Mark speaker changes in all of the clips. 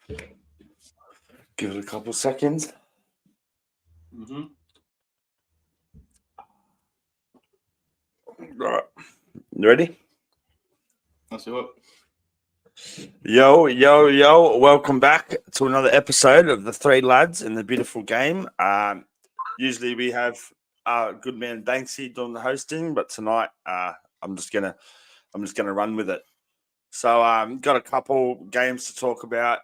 Speaker 1: Give it a couple seconds.
Speaker 2: Mm-hmm.
Speaker 1: Right. You ready?
Speaker 2: Let's do it.
Speaker 1: Yo. Welcome back to another episode of the Three Lads in the Beautiful Game. Usually we have good man Banksy doing the hosting, but tonight I'm just gonna run with it. So got a couple games to talk about,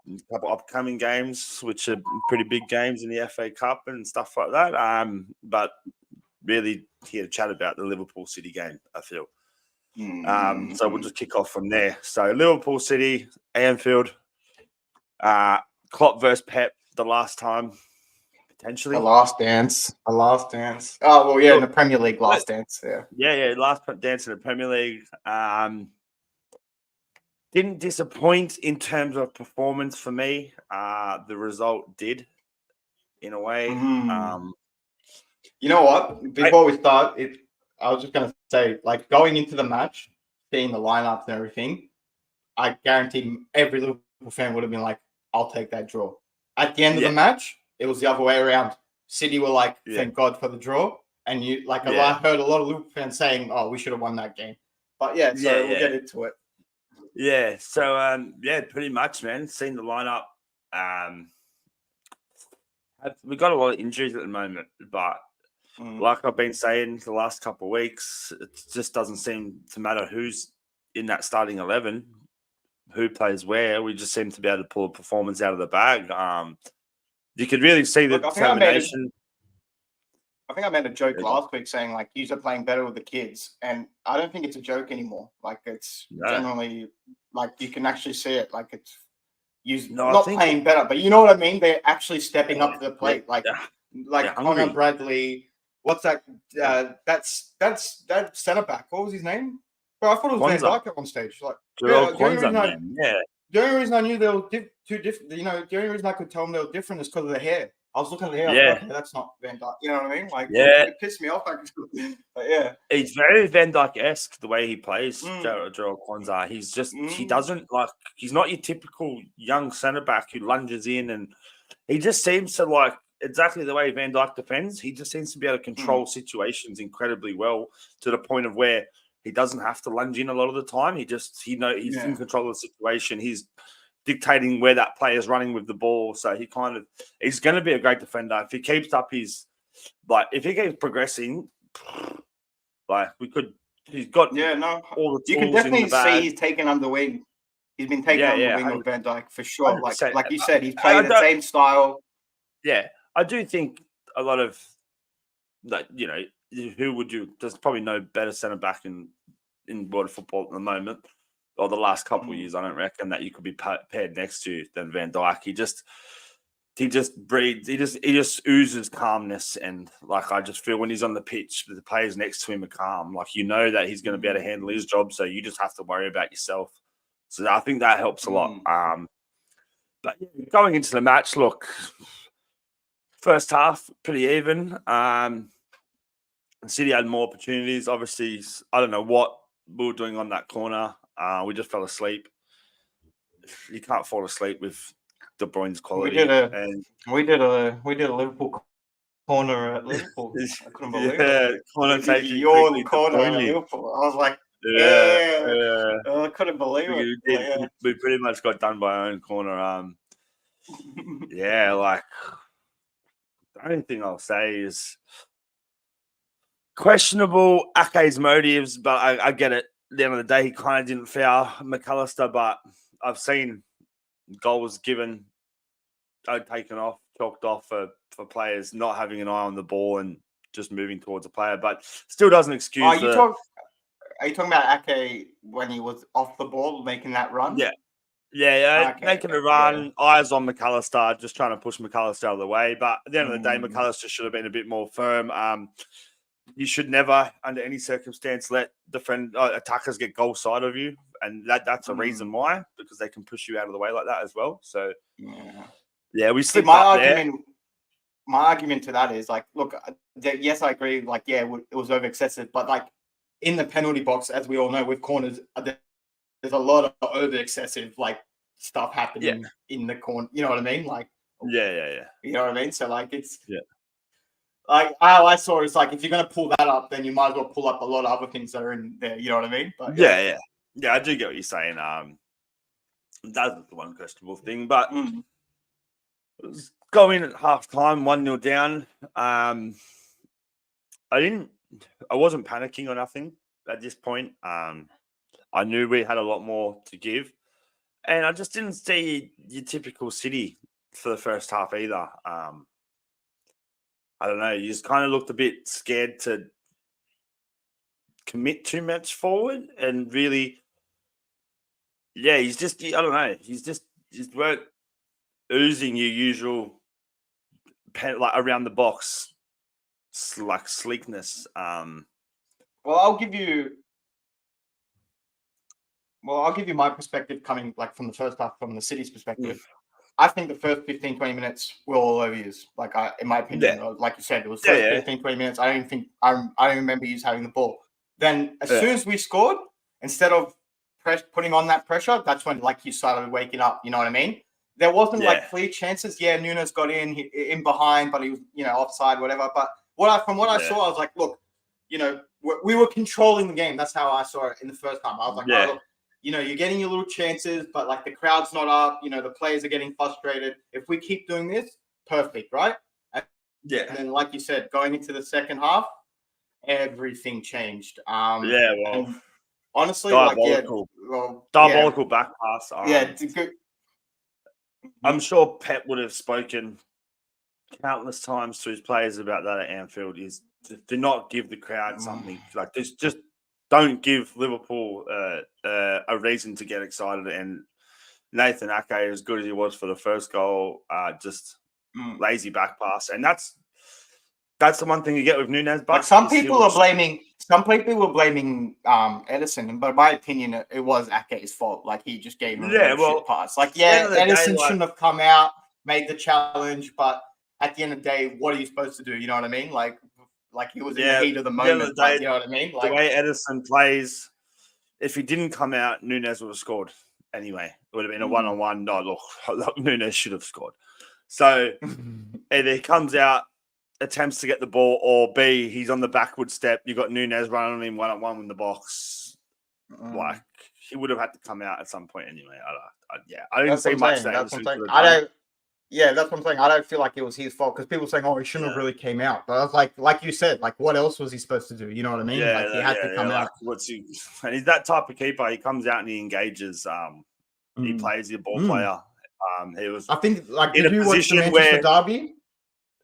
Speaker 1: a couple upcoming games, which are pretty big games in the FA Cup and stuff like that. But really here to chat about the Liverpool City game, I feel. So we'll just kick off from there. So Liverpool City, Anfield, Klopp versus Pep the last time, potentially.
Speaker 2: The last dance. Oh, well, yeah, in the Premier League last dance, yeah.
Speaker 1: Yeah, last dance in the Premier League. Didn't disappoint in terms of performance for me. The result did, in a way.
Speaker 2: You know what? Before we start, I was just going to say, like, going into the match, seeing the lineups and everything, I guarantee every Liverpool fan would have been like, I'll take that draw. At the end of the match, it was the other way around. City were like, thank God for the draw. And I heard a lot of Liverpool fans saying, oh, we should have won that game. But we'll get into it.
Speaker 1: Yeah, so pretty much, man. Seen the lineup. We've got a lot of injuries at the moment, but like I've been saying the last couple of weeks, it just doesn't seem to matter who's in that starting 11, who plays where. We just seem to be able to pull a performance out of the bag. You could really see the determination.
Speaker 2: I think I made a joke last week saying, like, you're playing better with the kids. And I don't think it's a joke anymore. Like, it's generally, like, you can actually see it. Like, it's playing better. But you know what I mean? They're actually stepping up to the plate. Connor Bradley. What's that? That's that centre-back. What was his name? Bro, I thought it was Van Dijk at one stage. Like, the only reason I knew they were two different, the only reason I could tell them they were different is because of the hair. I was looking at the hair. I was like, okay, that's not Van Dijk. You know what I mean? Like, it pissed me off. But yeah,
Speaker 1: he's very Van Dijk-esque the way he plays. Jarell Quansah. He's just he doesn't he's not your typical young centre back who lunges in, and he just seems to like exactly the way Van Dijk defends. He just seems to be able to control situations incredibly well to the point of where he doesn't have to lunge in a lot of the time. He's in control of the situation. He's dictating where that player is running with the ball. So he's going to be a great defender. If he keeps up if he keeps progressing, he's got all the tools.
Speaker 2: You can definitely see he's taken under wing. He's been taken under wing of Van Dijk for sure. Like you said, he's playing the same style.
Speaker 1: Yeah, I do think a lot of there's probably no better centre back in world football at the moment, or the last couple of years. I don't reckon that you could be paired next to than Van Dijk. He just oozes calmness, and I just feel when he's on the pitch, the players next to him are calm. Like, that he's going to be able to handle his job, so you just have to worry about yourself. So I think that helps a lot. But going into the match, look, first half pretty even. City had more opportunities. Obviously, I don't know what we were doing on that corner. We just fell asleep. You can't fall asleep with De Bruyne's quality.
Speaker 2: We did a Liverpool corner at Liverpool. I couldn't believe it.
Speaker 1: Corner taking
Speaker 2: your corner at Liverpool. I was like, I couldn't believe it.
Speaker 1: We pretty much got done by our own corner. The only thing I'll say is questionable Ake's motives, but I get it. At the end of the day, he kind of didn't foul McAllister, but I've seen goals given, taken off, chalked off for players not having an eye on the ball and just moving towards a player, but still doesn't excuse
Speaker 2: Are you talking about Ake when he was off the ball making that run?
Speaker 1: Yeah, making a run, eyes on McAllister, just trying to push McAllister out of the way. But at the end of the day, McAllister should have been a bit more firm. You should never, under any circumstance, let attackers get goal side of you, and that's a reason why, because they can push you out of the way like that as well. So we slipped up there.
Speaker 2: My argument to that is look, yes, I agree. It was over excessive, but in the penalty box, as we all know, with corners, there's a lot of over excessive stuff happening in the corner. You know what I mean? Like,
Speaker 1: yeah.
Speaker 2: You know what I mean? So like, it's
Speaker 1: Yeah.
Speaker 2: Like how I saw it, it's like if you're going to pull that up, then you might as well pull up a lot of other things that are in there. You know what I mean? But
Speaker 1: yeah. I do get what you're saying. That's the one questionable thing, but going at half time, 1-0 down. I wasn't panicking or nothing at this point. I knew we had a lot more to give, and I just didn't see your typical City for the first half either. I don't know. You just kind of looked a bit scared to commit too much forward, and really, he's just, I don't know. He's just weren't oozing your usual like around the box like sleekness.
Speaker 2: Well, I'll give you my perspective coming like from the first half, from the City's perspective. I think the first 15, 20 minutes were all overused. Like, in my opinion, like you said, it was first 15, 20 minutes. I don't remember you having the ball. Then as soon as we scored, instead of putting on that pressure, that's when like you started waking up. You know what I mean? There wasn't like clear chances. Yeah, Nunes got in behind, but he was, offside, whatever. But from what I saw, I was like, look, we were controlling the game. That's how I saw it in the first time. I was like, oh, look, you're getting your little chances, but like the crowd's not up. The players are getting frustrated. If we keep doing this, perfect, right? And then, like you said, going into the second half, everything changed. And honestly,
Speaker 1: diabolical back pass.
Speaker 2: It's a good.
Speaker 1: I'm sure Pep would have spoken countless times to his players about that at Anfield. Is do not give the crowd something like this. Just don't give Liverpool a reason to get excited. And Nathan Ake, as good as he was for the first goal, just lazy back pass, and that's the one thing you get with Nunes. But
Speaker 2: some people were blaming Edison, but in my opinion, it was Ake's fault. Like, he just gave him a shit pass. Like, Edison shouldn't have come out, made the challenge, but at the end of the day, what are you supposed to do? You know what I mean? Like he was in the heat of the moment. You know what I mean? Like,
Speaker 1: the way Edison plays, if he didn't come out, Nunes would have scored anyway. It would have been a one-on-one. No, look, Nunes should have scored. So either he comes out, attempts to get the ball, or B, he's on the backward step. You got Nunes running on him one-on-one in the box. Like, he would have had to come out at some point anyway. I didn't see much.
Speaker 2: That's what I'm saying. That's what I'm saying. I don't feel like it was his fault, because people saying, "Oh, he shouldn't have really came out." But I was like you said, like, what else was he supposed to do? You know what I mean? Like, he had to come out.
Speaker 1: And he's that type of keeper. He comes out and he engages. He plays the ball player. He was.
Speaker 2: I think, like, did you watch the Manchester derby?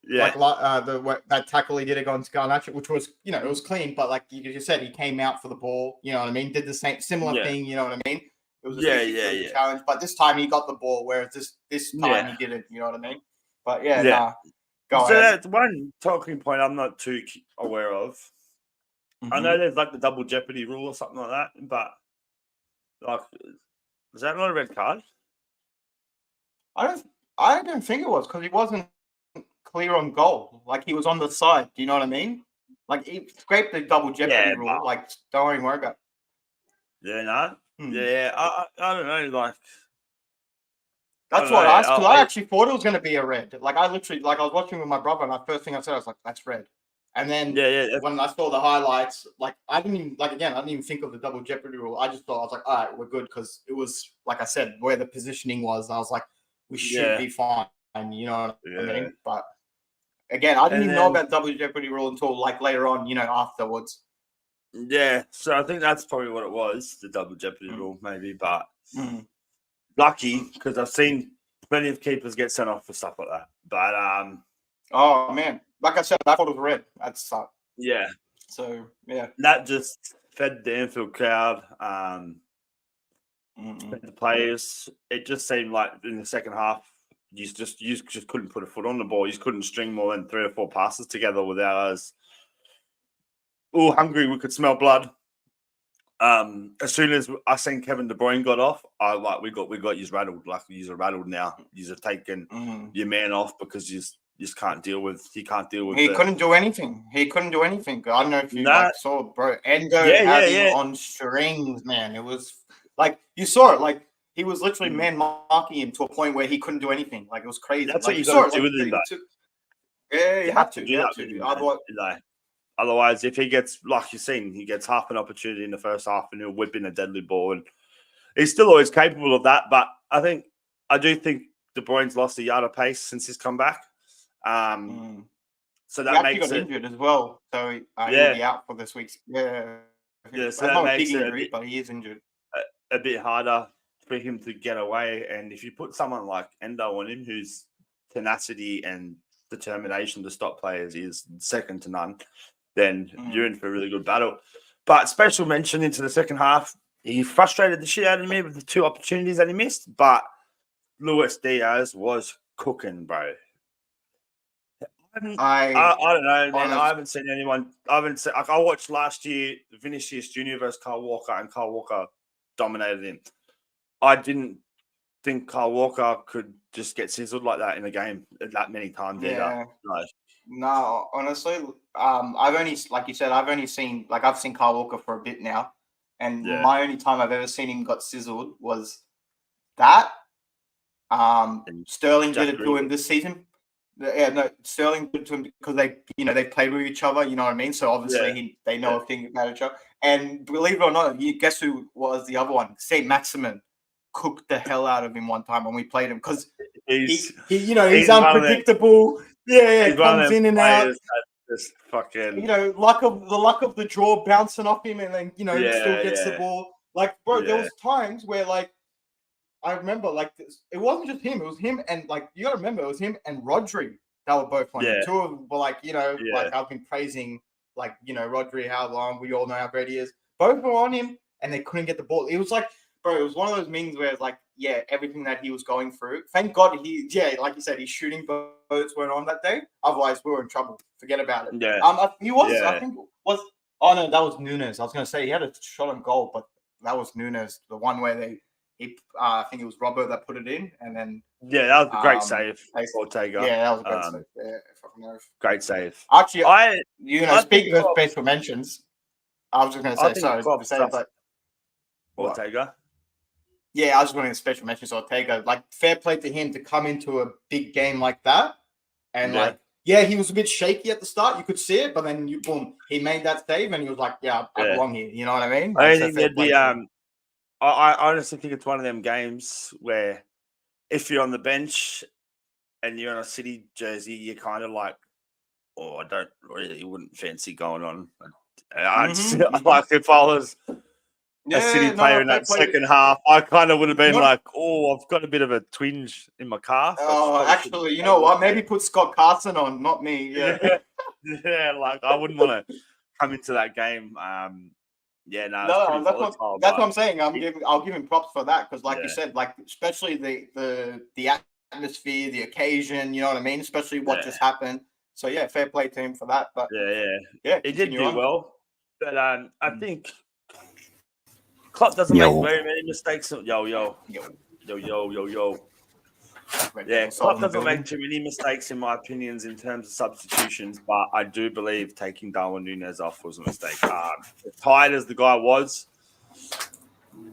Speaker 2: Yeah, like that tackle he did against Garnacho, which was, it was clean, but like you said, he came out for the ball. You know what I mean? Did the similar thing. You know what I mean? It was a challenge, but this time he got the ball, whereas this time he didn't. You know what I mean? But go ahead.
Speaker 1: That's one talking point I'm not too aware of. I know there's like the double jeopardy rule or something like that, but like, is that not a red card?
Speaker 2: I don't think it was, because he wasn't clear on goal. Like, he was on the side. Do you know what I mean? Like, he scraped the double jeopardy rule. Like, don't worry about it.
Speaker 1: Yeah, no. Yeah, I don't know. Like,
Speaker 2: that's what I asked, because I actually thought it was going to be a red. Like, I was watching with my brother, and the first thing I said, I was like, that's red. And then when I saw the highlights, like, I didn't even think of the double jeopardy rule. I just thought, I was like, all right, we're good, because it was, like I said, where the positioning was. I was like, we should be fine. You know what I mean? But again, I didn't even know about double jeopardy rule until like later on, afterwards.
Speaker 1: Yeah, so I think that's probably what it was, the double jeopardy rule, maybe. But lucky, because I've seen plenty of keepers get sent off for stuff like that. But
Speaker 2: oh man, like I said, I thought it was red. That's
Speaker 1: yeah.
Speaker 2: So yeah,
Speaker 1: that just fed the Anfield crowd, fed the players. It just seemed like in the second half, you just couldn't put a foot on the ball. You just couldn't string more than 3 or 4 passes together without us. Oh, hungry! We could smell blood. As soon as I seen Kevin De Bruyne got off, we got you rattled. Like, you're rattled now. You're taking your man off because you just can't deal with. He can't deal with.
Speaker 2: He couldn't do anything. I don't know if you saw, bro. Endo had him on strings, man. It was like you saw it. Like, he was literally man marking him to a point where he couldn't do anything. Like, it was crazy.
Speaker 1: That's
Speaker 2: like,
Speaker 1: what you got to do with him, though.
Speaker 2: Yeah, you have to.
Speaker 1: do
Speaker 2: You
Speaker 1: that
Speaker 2: have
Speaker 1: with
Speaker 2: to.
Speaker 1: him,
Speaker 2: Otherwise,
Speaker 1: otherwise, if he gets, like you've seen, he gets half an opportunity in the first half and he'll whip in a deadly ball. And he's still always capable of that. But I do think De Bruyne's lost a yard of pace since his comeback. So that
Speaker 2: makes it injured as well. So he'll be out for this week's. Yeah,
Speaker 1: so that
Speaker 2: not a
Speaker 1: makes
Speaker 2: big
Speaker 1: it
Speaker 2: injury, but he is injured.
Speaker 1: A bit harder for him to get away. And if you put someone like Endo on him, whose tenacity and determination to stop players is second to none, then you're in for a really good battle. But special mention into the second half, he frustrated the shit out of me with the 2 opportunities that he missed. But Luis Diaz was cooking, bro. I don't know, man. I haven't seen anyone. I watched last year Vinicius Junior versus Kyle Walker, and Kyle Walker dominated him. I didn't think Kyle Walker could just get sizzled like that in a game that many times either.
Speaker 2: No, honestly, I've only, like you said, I've seen Kyle Walker for a bit now, and my only time I've ever seen him got sizzled was that. Sterling did it to him this season. Yeah, no, Sterling did it to him because they played with each other. You know what I mean? So obviously they know a thing about each other. And believe it or not, you guess who was the other one? Saint Maximin cooked the hell out of him one time when we played him because he's unpredictable. He comes in and out.
Speaker 1: Just fucking,
Speaker 2: luck of the draw bouncing off him, and then still gets the ball. Like, bro, there was times where I remember it wasn't just him; it was him and you got to remember it was him and Rodri that were both on him. 2 of them were I've been praising Rodri how long, we all know how great he is. Both were on him and they couldn't get the ball. It was bro, it was one of those memes where it's everything that he was going through. Thank God like you said, his shooting boats weren't on that day. Otherwise, we were in trouble. Forget about it. He was. I think was. Oh no, that was Nunes. I was going to say he had a shot on goal, but that was Nunes. The one where I think it was Robert that put it in, and then
Speaker 1: that was a great save. Ortega.
Speaker 2: Yeah, that was a great save. Yeah, fucking know.
Speaker 1: Great save.
Speaker 2: Actually, speaking of special mentions, I was just going to say,
Speaker 1: Ortega.
Speaker 2: Yeah, I was just going to special mentions Ortega. Fair play to him to come into a big game like that, and he was a bit shaky at the start. You could see it, but then he made that save, and he was like, "Yeah, I belong here." You know what I mean?
Speaker 1: I think there'd be I honestly think it's one of them games where if you're on the bench and you're in a City jersey, you're kind of I wouldn't fancy going on. If I was a City player in that second half, I kind of would have been I've got a bit of a twinge in my calf.
Speaker 2: Oh, actually, you know what? Maybe put Scott Carson on, not me. Yeah,
Speaker 1: I wouldn't want to come into that game. That's
Speaker 2: what I'm saying. I'll give him props for that because, you said, especially the atmosphere, the occasion. You know what I mean? Especially what just happened. So fair play to him for that. But
Speaker 1: he did do well. But I think Klopp doesn't make very many mistakes. Yo. Yeah, Klopp doesn't make too many mistakes, in my opinions, in terms of substitutions, but I do believe taking Darwin Núñez off was a mistake. As tired as the guy was,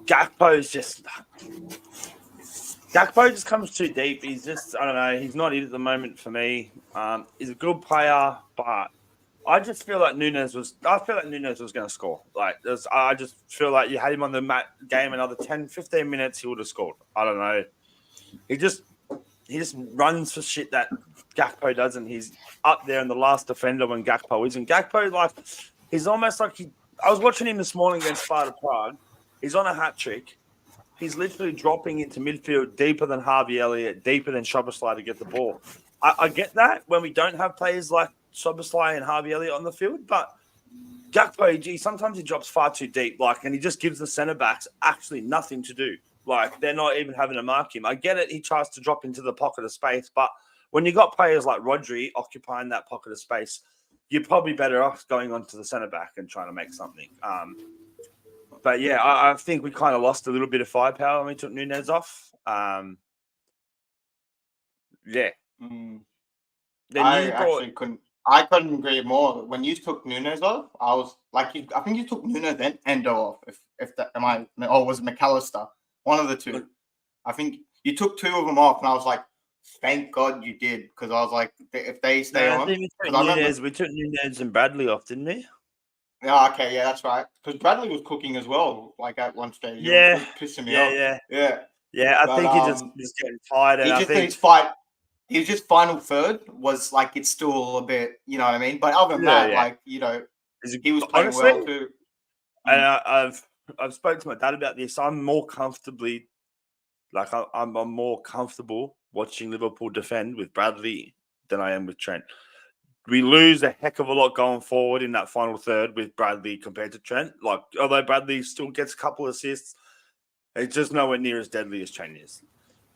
Speaker 1: Gakpo just comes too deep. He's just, I don't know, he's not it at the moment for me. He's a good player, but I just feel like Núñez was going to score. I just feel like you had him on the game another 10, 15 minutes, he would have scored. I don't know. He just runs for shit that Gakpo doesn't. He's up there in the last defender when Gakpo isn't. Gakpo, he's almost I was watching him this morning against Sparta Prague. He's on a hat trick. He's literally dropping into midfield deeper than Harvey Elliott, deeper than Szoboszlai to get the ball. I get that when we don't have players like Szoboszlai and Harvey Elliott on the field, but Gakpo, sometimes he drops far too deep, and he just gives the centre backs actually nothing to do. They're not even having to mark him. I get it. He tries to drop into the pocket of space, but when you got players like Rodri occupying that pocket of space, you're probably better off going onto the centre back and trying to make something. But I think we kind of lost a little bit of firepower when we took Núñez off.
Speaker 2: I couldn't agree more. When you took Núñez off, I was I think you took Núñez then Endo off. Was it McAllister? One of the two. I think you took 2 of them off, and I was like, thank God you did, because I was like, if they stay on,
Speaker 1: we took Nunez and Bradley off, didn't we?
Speaker 2: Yeah, okay, yeah, that's right. Because Bradley was cooking as well, like at one stage.
Speaker 1: Yeah,
Speaker 2: it was pissing me off.
Speaker 1: Yeah. I think he just getting tired, and I think
Speaker 2: his fight. His just final third was like it's still a bit, you know what I mean. But other than that, like he was playing well too.
Speaker 1: And I've spoken to my dad about this. I'm more comfortably, like I'm more comfortable watching Liverpool defend with Bradley than I am with Trent. We lose a heck of a lot going forward in that final third with Bradley compared to Trent. Like, although Bradley still gets a couple of assists, it's just nowhere near as deadly as Trent is.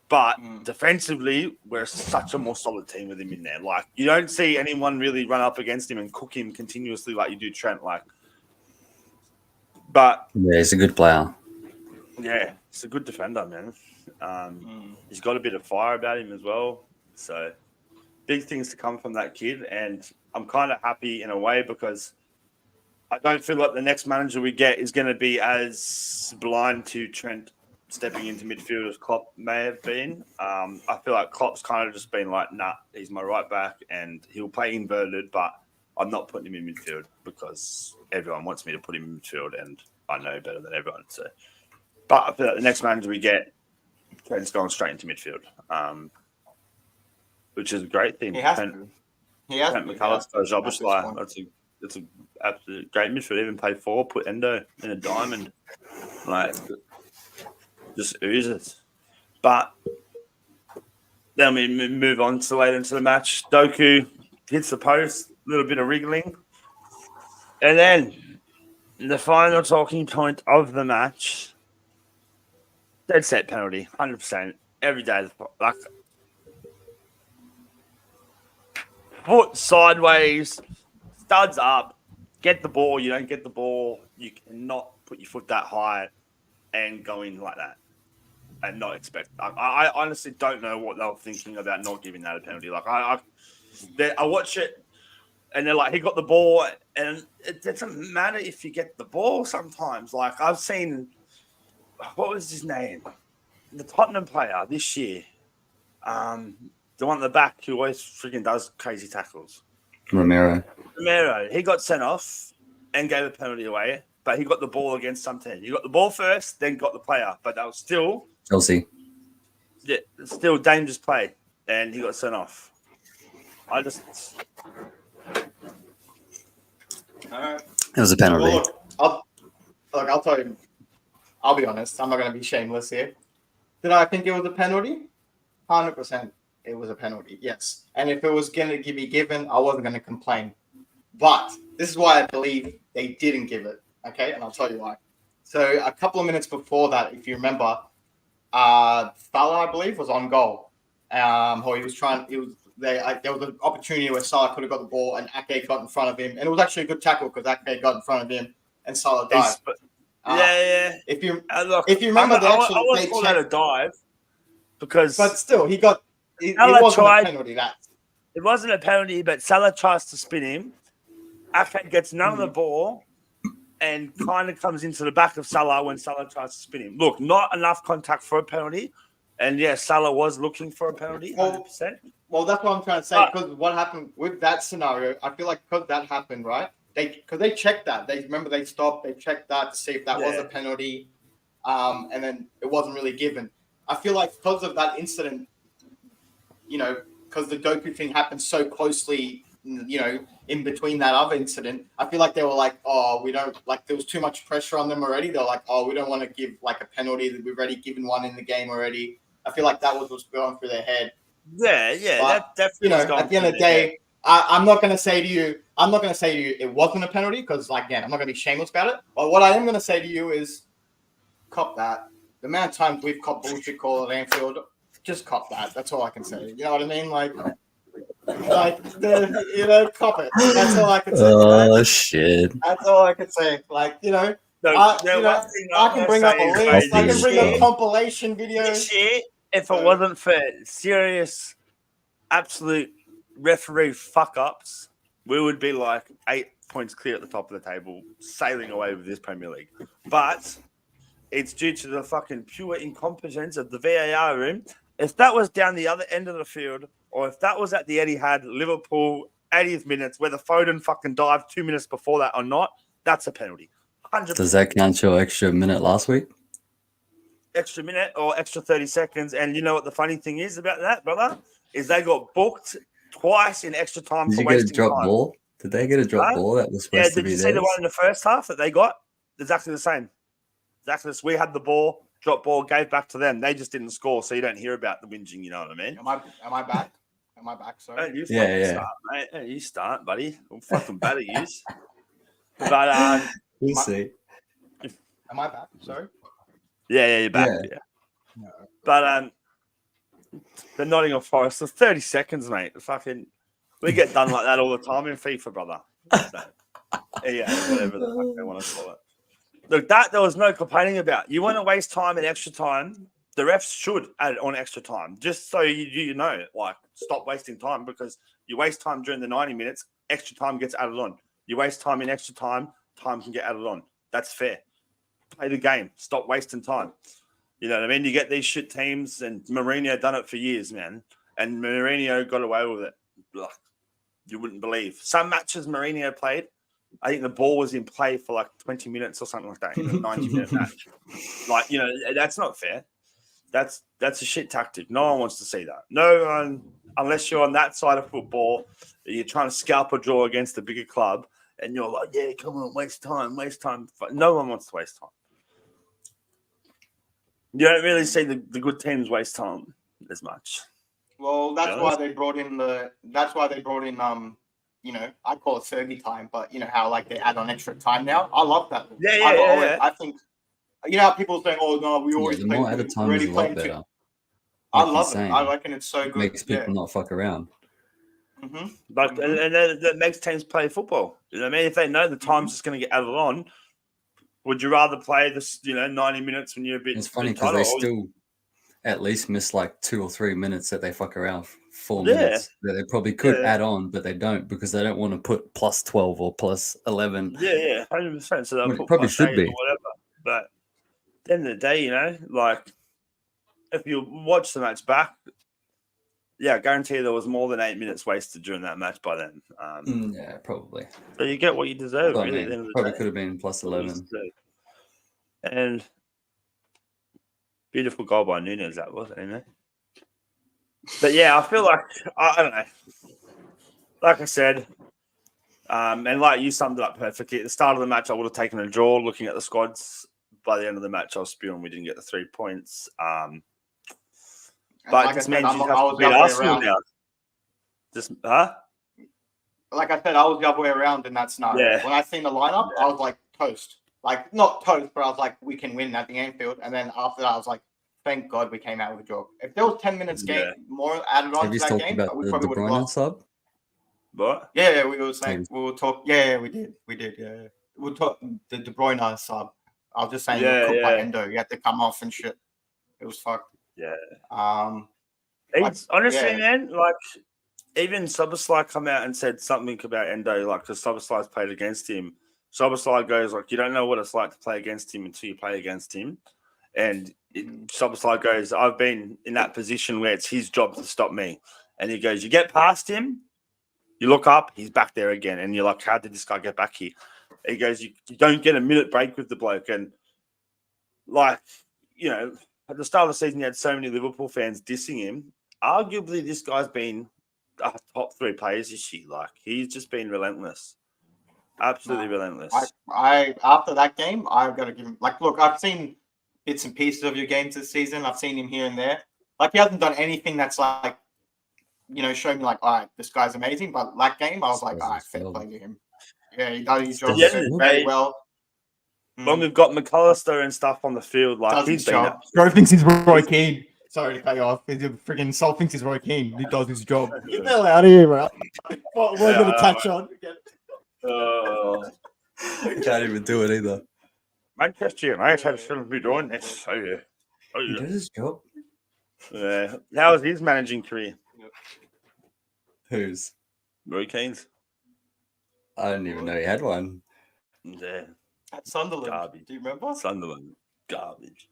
Speaker 1: But defensively, we're such a more solid team with him in there. Like, you don't see anyone really run up against him and cook him continuously like you do Trent. Like, but
Speaker 3: yeah, he's a good player.
Speaker 1: Yeah, he's a good defender, man. He's got a bit of fire about him as well. So big things to come from that kid, and I'm kind of happy in a way because I don't feel like the next manager we get is going to be as blind to Trent stepping into midfield as Klopp may have been. I feel like Klopp's kind of just been like, nah, he's my right back and he'll play inverted, but I'm not putting him in midfield because everyone wants me to put him in midfield and I know better than everyone. So, but I feel like the next manager we get, Trent's going straight into midfield, which is a great thing.
Speaker 2: He has to.
Speaker 1: Trent McAllister's obviously that's an absolute great midfield. Even play 4, put Endo in a diamond, like just oozes. But then we move on to later into the match. Doku hits the post, a little bit of wriggling, and then the final talking point of the match: dead set penalty, 100% every day. Like foot sideways, studs up, get the ball. You don't get the ball. You cannot put your foot that high and go in like that and not expect. I honestly don't know what they were thinking about not giving that a penalty. Like I watch it and they're like, he got the ball, and it doesn't matter if you get the ball sometimes. Like I've seen, what was his name? The Tottenham player this year. The one at the back who always freaking does crazy tackles.
Speaker 3: Romero.
Speaker 1: He got sent off and gave a penalty away, but he got the ball against some team. He got the ball first, then got the player, but that was still
Speaker 3: Chelsea.
Speaker 1: Yeah, still dangerous play, and he got sent off.
Speaker 3: It was a penalty.
Speaker 2: Well, I'll tell you. I'll be honest. I'm not going to be shameless here. Did I think it was a penalty? 100%. It was a penalty. Yes. And if it was going to be given, I wasn't going to complain. But this is why I believe they didn't give it. Okay, and I'll tell you why. So a couple of minutes before that, if you remember, Salah, I believe, was on goal. Or he was trying. There was an opportunity where Salah could have got the ball and Ake got in front of him, and it was actually a good tackle because Ake got in front of him and Salah dived. If you remember,
Speaker 1: I wouldn't call that a dive because,
Speaker 2: but still, it wasn't a penalty.
Speaker 1: It wasn't a penalty, but Salah tries to spin him. Ake gets none of the ball and kind of comes into the back of Salah when Salah tries to spin him. Look, not enough contact for a penalty. And yes, Salah was looking for a penalty, 100%.
Speaker 2: Well, that's what I'm trying to say. Because what happened with that scenario, I feel like because that happened, right? Because they checked that. They stopped. They checked that to see if that was a penalty, and then it wasn't really given. I feel like because of that incident, because the Doku thing happened so closely, in between that other incident, I feel like they were like, oh, we don't, like, there was too much pressure on them already. They're like, oh, we don't want to give, like, a penalty that we've already given one in the game already. I feel like that was what's going through their head.
Speaker 1: Yeah, but,
Speaker 2: that definitely. At the end of the day, I'm not going to say to you, it wasn't a penalty because, like, again, I'm not going to be shameless about it. But what I am going to say to you is, cop that. The amount of times we've copped bullshit call at Anfield, just cop that. That's all I can say. You know what I mean? Cop it. That's all I can say.
Speaker 3: Oh, shit.
Speaker 2: That's all I can say. I can bring up a list. I can bring up compilation videos.
Speaker 1: If it wasn't for serious, absolute referee fuck-ups, we would be like 8 points clear at the top of the table, sailing away with this Premier League. But it's due to the fucking pure incompetence of the VAR room. If that was down the other end of the field, or if that was at the Etihad, Liverpool, 80th minutes, whether Foden fucking dived 2 minutes before that or not, that's a penalty. 100%.
Speaker 3: Does that count your extra minute last week?
Speaker 1: Extra minute or extra 30 seconds. And you know what the funny thing is about that, brother? Is they got booked twice in extra time
Speaker 3: Did
Speaker 1: for
Speaker 3: you get a
Speaker 1: wasting
Speaker 3: drop
Speaker 1: time.
Speaker 3: ball? Did they get a drop ball that was supposed to
Speaker 1: did
Speaker 3: be
Speaker 1: you see
Speaker 3: theirs?
Speaker 1: the one in the first half that they got? Exactly the same. Exactly this. We had the ball, drop ball, gave back to them. They just didn't score, so you don't hear about the whinging. You know what I mean?
Speaker 2: Am I back? Am I back? Sorry.
Speaker 1: Don't you
Speaker 3: Yeah.
Speaker 1: start, mate. Don't you start, buddy. I'm fucking bad at you. But
Speaker 3: We'll see.
Speaker 2: Am I back? Sorry.
Speaker 1: yeah, you're back. Yeah.
Speaker 2: No.
Speaker 1: But the Nottingham Forest, the 30 seconds, mate. Fucking, we get done like that all the time in FIFA, brother. So, yeah, whatever the fuck they want to call it. Look, that there was no complaining about. You want to waste time and extra time, the refs should add on extra time, just so you know, like, stop wasting time, because you waste time during the 90 minutes, extra time gets added on. You waste time in extra time, time can get added on. That's fair. Play the game. Stop wasting time. You know what I mean? You get these shit teams, and Mourinho done it for years, man. And Mourinho got away with it. Ugh, you wouldn't believe. Some matches Mourinho played, I think the ball was in play for like 20 minutes or something like that in a 90-minute match. Like, you know, that's not fair. That's a shit tactic. No one wants to see that. No one, unless you're on that side of football, you're trying to scalp a draw against a bigger club, and you're like, yeah, come on, waste time. No one wants to waste time. You don't really see the good teams waste time as much.
Speaker 2: Well, that's why they brought in you know, I call it Fergie time, but you know how like they add on extra time now. I love that.
Speaker 1: Yeah.
Speaker 2: I think, you know, how people saying, "Oh no, we already
Speaker 3: the more added time is a lot better.
Speaker 2: I love it. I reckon it's so good.
Speaker 3: Makes people not fuck around.
Speaker 2: Mm-hmm.
Speaker 1: But and that makes teams play football. You know what I mean? If they know the time's just going to get added on, would you rather play this, 90 minutes when you're a bit?
Speaker 3: It's funny because they still at least miss like 2 or 3 minutes that they fuck around. 4 minutes that they probably could add on, but they don't, because they don't want to put plus 12 or plus 11.
Speaker 1: Yeah, 100%. So they'll put
Speaker 3: probably should be
Speaker 1: or whatever. But at the end of the day, like if you watch the match back, I guarantee there was more than 8 minutes wasted during that match by then.
Speaker 3: Yeah, probably.
Speaker 1: So you get what you deserve.
Speaker 3: Well,
Speaker 1: really,
Speaker 3: I mean, probably could have been plus 11.
Speaker 1: And beautiful goal by Nunes, that was, anyway. But yeah, I feel like I don't know. Like I said, and like you summed it up perfectly. At the start of the match, I would have taken a draw. Looking at the squads, by the end of the match, I was spewing we didn't get the 3 points. But
Speaker 2: like
Speaker 1: this
Speaker 2: I said,
Speaker 1: means you
Speaker 2: I
Speaker 1: have
Speaker 2: was
Speaker 1: to
Speaker 2: the
Speaker 1: beat
Speaker 2: other way
Speaker 1: Arsenal
Speaker 2: around.
Speaker 1: now. Just
Speaker 2: Like I said, I was the other way around in that scenario.
Speaker 1: Yeah.
Speaker 2: When I seen the lineup, I was like toast. Like not toast, but I was like, we can win at the Anfield. And then after that, I was like, thank God we came out with a draw. If there was 10 minutes game more added on
Speaker 3: Have
Speaker 2: to
Speaker 3: you
Speaker 2: that
Speaker 3: talked
Speaker 2: game,
Speaker 3: about
Speaker 2: we
Speaker 3: the
Speaker 2: probably
Speaker 3: De
Speaker 2: would have
Speaker 3: Bruyne
Speaker 2: lost.
Speaker 3: sub?
Speaker 1: what?
Speaker 2: Yeah, we were saying we will talk. Yeah, we did. Yeah, we'll talk the De Bruyne sub. I was just saying, you're cooked by Endo. You had to come off and shit. It was fucked.
Speaker 1: Yeah.
Speaker 2: Like,
Speaker 1: honestly, man, like even Soboslai come out and said something about Endo, like because Soboslai's played against him. Soboslai goes like, you don't know what it's like to play against him until you play against him. And Soboslai goes, I've been in that position where it's his job to stop me. And he goes, you get past him, you look up, he's back there again. And you're like, how did this guy get back here? He goes, you don't get a minute break with the bloke. And like, at the start of the season, you had so many Liverpool fans dissing him. Arguably, this guy's been top 3 players this year. Like, he's just been relentless. Absolutely relentless.
Speaker 2: I after that game, I've got to give him, like, look, I've seen bits and pieces of your games this season. I've seen him here and there. Like, he hasn't done anything that's like, showing me like, all right, this guy's amazing. But that game, I was like, all right, fair play to him. Yeah, he does his job very well.
Speaker 1: When we've got McAllister and stuff on the field, like he's been
Speaker 2: job. Bro thinks he's Roy Keane. Sorry to cut you off. Freaking Sol thinks he's Roy Keane. He does his job. Get the hell out of here, bro. What we're going to touch on.
Speaker 3: Can't even do it either.
Speaker 1: Manchester United shouldn't be doing this.
Speaker 3: He does his job.
Speaker 1: Yeah. How is his managing career?
Speaker 3: Whose?
Speaker 1: Roy Keane's.
Speaker 3: I didn't even know he had one.
Speaker 1: Yeah.
Speaker 2: At Sunderland.
Speaker 1: Derby.
Speaker 2: Do you remember?
Speaker 1: Sunderland. garbage.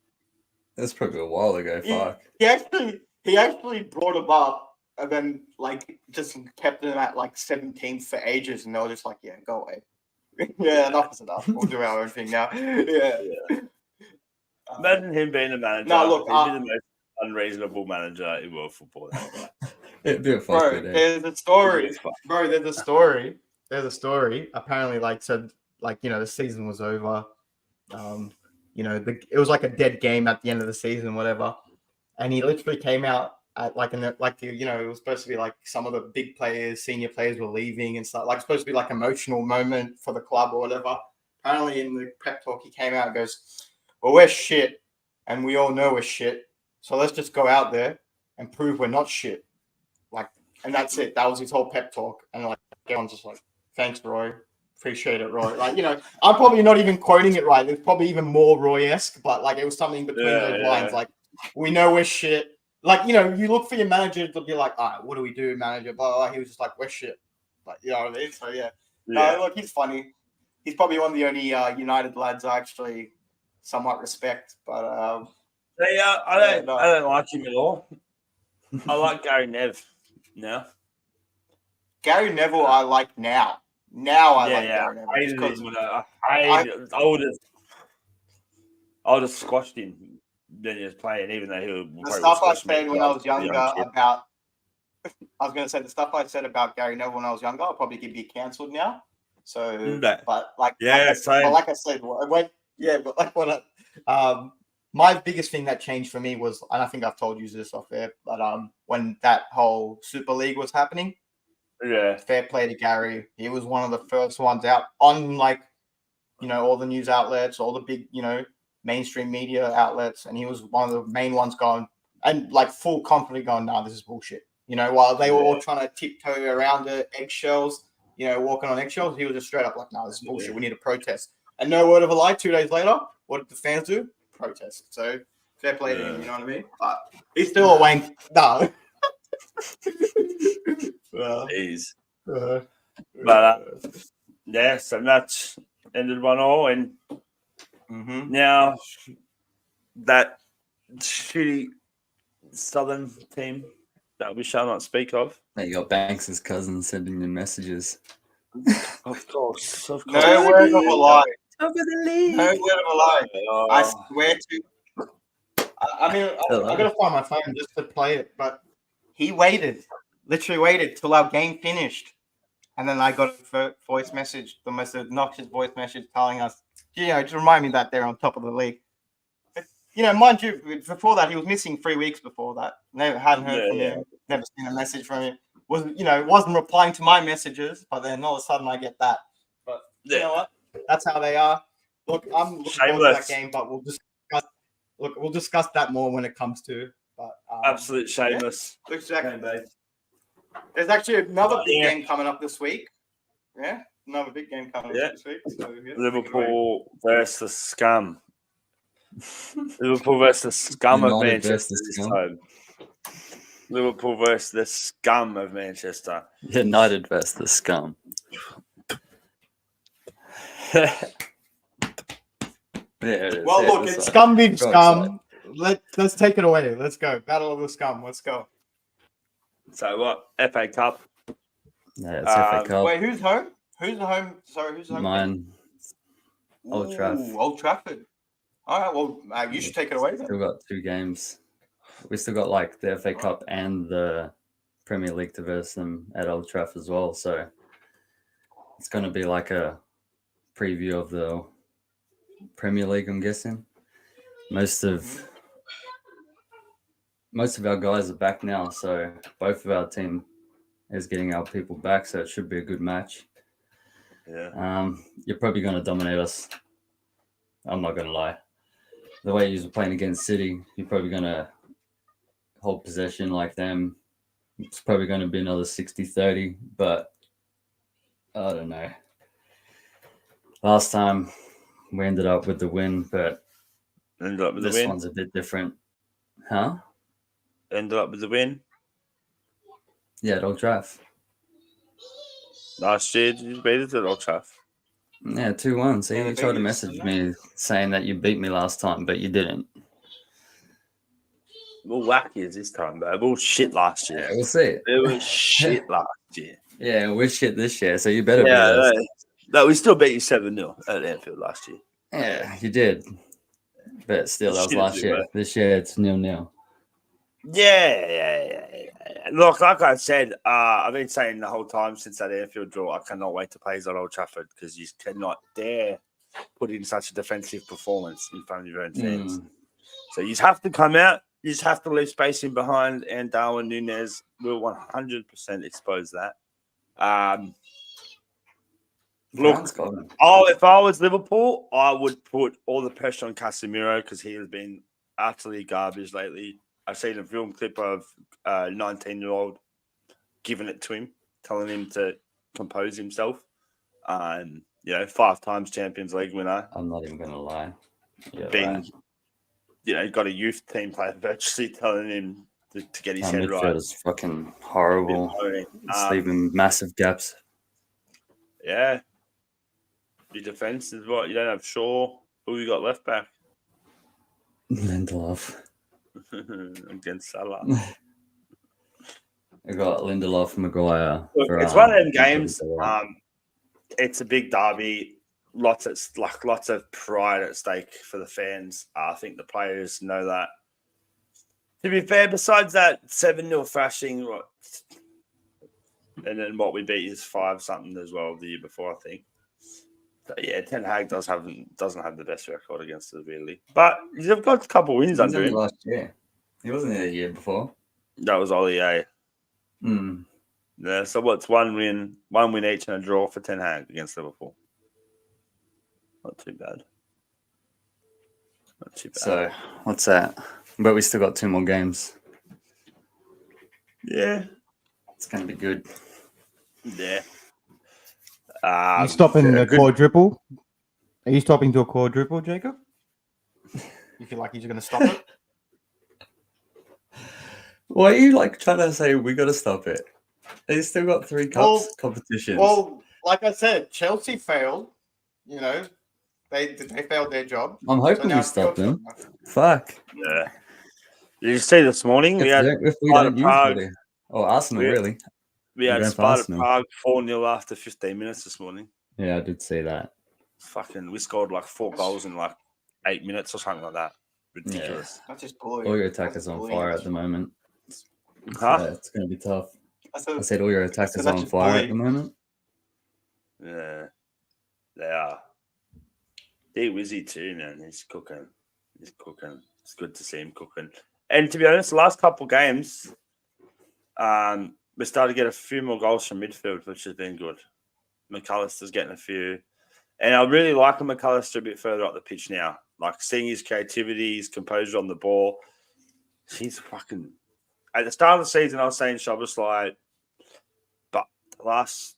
Speaker 3: That's probably a while ago. Fuck.
Speaker 2: He actually brought him up and then like just kept him at like 17th for ages, and they were just like, yeah, go away. Yeah, enough is enough. We'll do our own thing now. Yeah.
Speaker 1: Imagine him being a manager.
Speaker 2: No, look,
Speaker 1: he'd be the most unreasonable manager in world football.
Speaker 3: It'd be a fuck
Speaker 2: bro,
Speaker 3: good, eh?
Speaker 2: there's a story. Bro, there's a story. There's a story. Apparently, like said, like the season was over. It was like a dead game at the end of the season, whatever. And he literally came out at it was supposed to be like some of the big players, senior players were leaving and stuff. Like supposed to be like emotional moment for the club or whatever. Apparently, in the prep talk, he came out and goes, "Well, we're shit, and we all know we're shit. So let's just go out there and prove we're not shit." And that's it. That was his whole pep talk. And like everyone's just like, "Thanks, Roy. Appreciate it, Roy." I'm probably not even quoting it right. It's probably even more Roy-esque, but like it was something between those lines. Like, we know we're shit. Like, you look for your manager to be like, "All right, what do we do, manager?" Blah, blah, blah. He was just like, "We're shit." Like, you know what I mean? So yeah. Look, he's funny. He's probably one of the only United lads I actually somewhat respect. But
Speaker 1: I don't like him at all. I like Gary Nev now.
Speaker 2: Gary Neville, I like now. Now I like Gary Neville.
Speaker 1: I would have squashed him when he was playing, even though he was.
Speaker 2: The stuff I said when I was younger about. I was going to say the stuff I said about Gary Neville when I was younger, I'll probably be cancelled now. So, but like, like I said, my biggest thing that changed for me was, and I think I've told you this off air, but when that whole Super League was happening, fair play to Gary. He was one of the first ones out on all the news outlets, all the big, mainstream media outlets, and he was one of the main ones going and like full confidently going, "Nah, this is bullshit." While they were all trying to tiptoe around the eggshells, walking on eggshells, he was just straight up like, "No, this is bullshit. We need to protest." And no word of a lie, 2 days later, what did the fans do? Protest. So fair play to him, you know what I mean? But he's still a wank. No.
Speaker 1: He's. But so that's ended 1-1, and now that shitty Southern team that we shall not speak of.
Speaker 3: Hey, you got Banks' cousin sending you messages.
Speaker 1: Of course.
Speaker 2: No word of a lie.
Speaker 3: Over the league.
Speaker 2: No word of a lie. I swear to. I mean, I gotta find my phone just to play it, but he literally waited till our game finished, and then I got a voice message, the most obnoxious voice message telling us, just remind me that they're on top of the league. But, mind you, before that, he was missing 3 weeks before that. Never hadn't heard from him. Never seen a message from him. Wasn't replying to my messages, but then all of a sudden I get that. But you know what? That's how they are. Look, I'm looking forward to that game, but we'll discuss that more when it comes to. But
Speaker 1: absolute shameless.
Speaker 2: Yeah. Exactly. There's actually another big game coming up this week. Yeah, another big game coming up this week. So,
Speaker 1: Liverpool versus the scum. Liverpool versus the scum of Manchester this time. Liverpool versus the scum of Manchester.
Speaker 3: United versus the scum.
Speaker 2: Well, look, it's scum being scum. Let's take it away. Let's go. Battle of the scum. Let's go.
Speaker 1: So what? FA Cup.
Speaker 3: Yeah, it's FA Cup.
Speaker 2: Wait, who's home? Who's the home? Sorry, who's the home?
Speaker 3: Mine. Old Trafford.
Speaker 2: Old Trafford. All right. Well, you should take it away then.
Speaker 3: Still got 2 games. We still got like the FA Cup and the Premier League to verse them at Old Trafford as well. So it's going to be like a preview of the Premier League, I'm guessing. Most of our guys are back now, so both of our team is getting our people back, so it should be a good match.
Speaker 1: Yeah.
Speaker 3: You're probably going to dominate us. I'm not going to lie. The way you're playing against City, you're probably going to hold possession like them. It's probably going to be another 60-30, but I don't know. Last time we ended up with the win, but this one's a bit different. Huh?
Speaker 1: Ended up with the win?
Speaker 3: Yeah, at Old Trafford.
Speaker 1: Last year, did you beat it at Old Trafford?
Speaker 3: Yeah, 2-1. See,
Speaker 2: Yeah,
Speaker 3: you
Speaker 2: they
Speaker 3: tried to
Speaker 2: beat us,
Speaker 3: message
Speaker 2: didn't
Speaker 3: me saying that you beat me last time, but you didn't.
Speaker 1: We'll whack you this time, bro. We were shit last year.
Speaker 3: Yeah, we'll see.
Speaker 1: It was shit last year.
Speaker 3: Yeah, we're shit this year, so you better beat
Speaker 1: Yeah,
Speaker 3: us.
Speaker 1: no, we still beat you 7-0 at Anfield last year.
Speaker 3: Yeah, you did. But still, that was
Speaker 1: Shit,
Speaker 3: last year.
Speaker 1: bro.
Speaker 3: This year, it's 0-0.
Speaker 1: Yeah. Look, like I said, I've been saying the whole time since that Anfield draw, I cannot wait to play at Old Trafford because you cannot dare put in such a defensive performance in front of your own fans. So you just have to come out. You just have to leave space in behind, and Darwin Núñez will 100% expose that. Look, if I was Liverpool, I would put all the pressure on Casemiro because he has been utterly garbage lately. I've seen a film clip of a 19-year-old giving it to him, telling him to compose himself. 5 times Champions League winner.
Speaker 3: I'm not even going to lie.
Speaker 1: Got a youth team player virtually telling him to get his head right.
Speaker 3: Midfield is fucking horrible. It's leaving massive gaps.
Speaker 1: Yeah. Your defense is what? You don't have Shaw. Who you got left back?
Speaker 3: Lindelof.
Speaker 1: Against Salah.
Speaker 3: I got Lindelof, Maguire.
Speaker 1: Look, it's one of them games. It's a big derby. Lots of pride at stake for the fans. I think the players know that. To be fair, besides that 7-0 thrashing, and then what we beat is 5-something as well the year before, I think. So, yeah, Ten Hag doesn't have the best record against us, really. But he's got a couple wins under him.
Speaker 3: Last year. He wasn't there the year before.
Speaker 1: That was Ollie A. Yeah, so what's one win each and a draw for Ten Hag against Liverpool? Not too bad.
Speaker 3: So, what's that? But we still got 2 more games.
Speaker 1: Yeah.
Speaker 3: It's going to be good.
Speaker 1: Yeah.
Speaker 4: you stopping a quadruple? Are you stopping to a quadruple, Jacob?
Speaker 2: You feel like he's going to stop it?
Speaker 3: Why are you trying to say we got to stop it? They still got 3 cups competitions.
Speaker 2: Well, like I said, Chelsea failed. They failed their job.
Speaker 3: I'm hoping we stop them. Fuck.
Speaker 1: Yeah. Did you see this morning?
Speaker 3: If we don't use it. Oh, Arsenal, really?
Speaker 1: We had Sparta Prague 4-0 after 15 minutes this morning.
Speaker 3: Yeah, I did see that.
Speaker 1: We scored 4 goals in 8 minutes or something like that. Ridiculous.
Speaker 2: Yeah. That's just bullying.
Speaker 3: All your attackers on fire at the moment.
Speaker 1: Huh?
Speaker 3: It's going to be tough. I said all your attackers on fire at the moment.
Speaker 1: Yeah, they are. D-Wizzy too, man. He's cooking. It's good to see him cooking. And to be honest, the last couple of games, we started to get a few more goals from midfield, which has been good. McAllister's getting a few. And I really like McAllister a bit further up the pitch now. Seeing his creativity, his composure on the ball. He's fucking... At the start of the season, I was saying Szoboszlai, but the last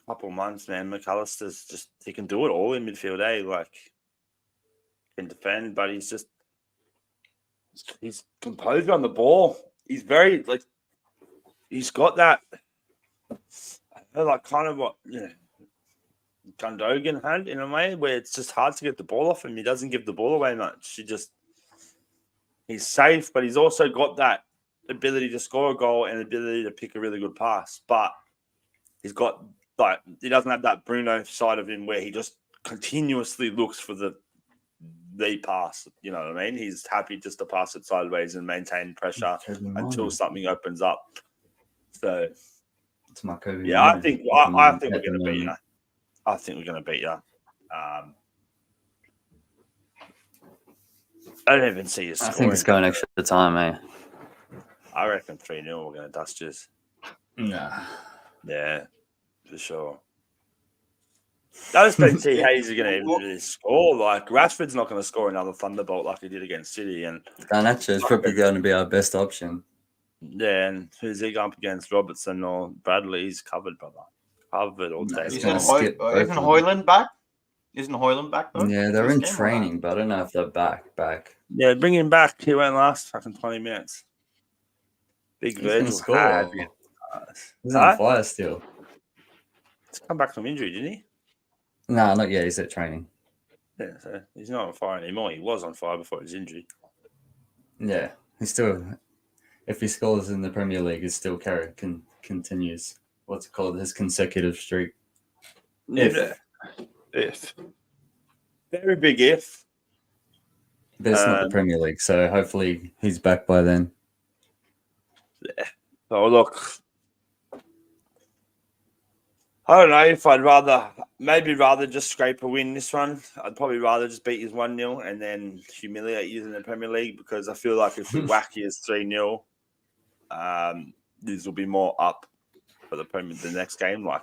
Speaker 1: couple of months, man, McAllister's just... He can do it all in midfield, can defend, but he's composure on the ball. He's very, he's got that, kind of what, Gundogan had in a way where it's just hard to get the ball off him. He doesn't give the ball away much. He's safe, but he's also got that ability to score a goal and ability to pick a really good pass. But he's got, he doesn't have that Bruno side of him where he just continuously looks for the pass. You know what I mean? He's happy just to pass it sideways and maintain pressure until something opens up. So,
Speaker 3: it's my COVID.
Speaker 1: Yeah, I think we're going to beat you. I think we're going to beat you. I don't even see you scoring.
Speaker 3: I think it's going extra time, eh?
Speaker 1: I reckon 3-0 we're going to dust you.
Speaker 3: Nah.
Speaker 1: Yeah, for sure. I just don't see how he's going to really score. Rashford's not going to score another thunderbolt like he did against City. And
Speaker 3: Garnacho is probably going to be our best option.
Speaker 1: Yeah, and who's he going up against? Robertson or Bradley? He's covered, brother. Covered all day.
Speaker 2: Isn't Højlund back? Isn't Højlund back, though?
Speaker 3: Yeah, they're in training, but I don't know if they're back.
Speaker 1: Yeah, bring him back. He won't last fucking 20 minutes. Big Virgil.
Speaker 3: He's on fire still.
Speaker 1: He's come back from injury, didn't he?
Speaker 3: No, not yet. He's at training.
Speaker 1: Yeah, so he's not on fire anymore. He was on fire before his injury.
Speaker 3: Yeah, he's still. If he scores in the Premier League, his still continues. What's it called? His consecutive streak.
Speaker 1: If very big if.
Speaker 3: But it's not the Premier League, so hopefully he's back by then.
Speaker 1: Yeah. So look, I don't know if I'd rather just scrape a win this one. I'd probably rather just beat you 1-0 and then humiliate you in the Premier League, because I feel like if we whack you 3-0, these will be more up for the Premier the next game. Like,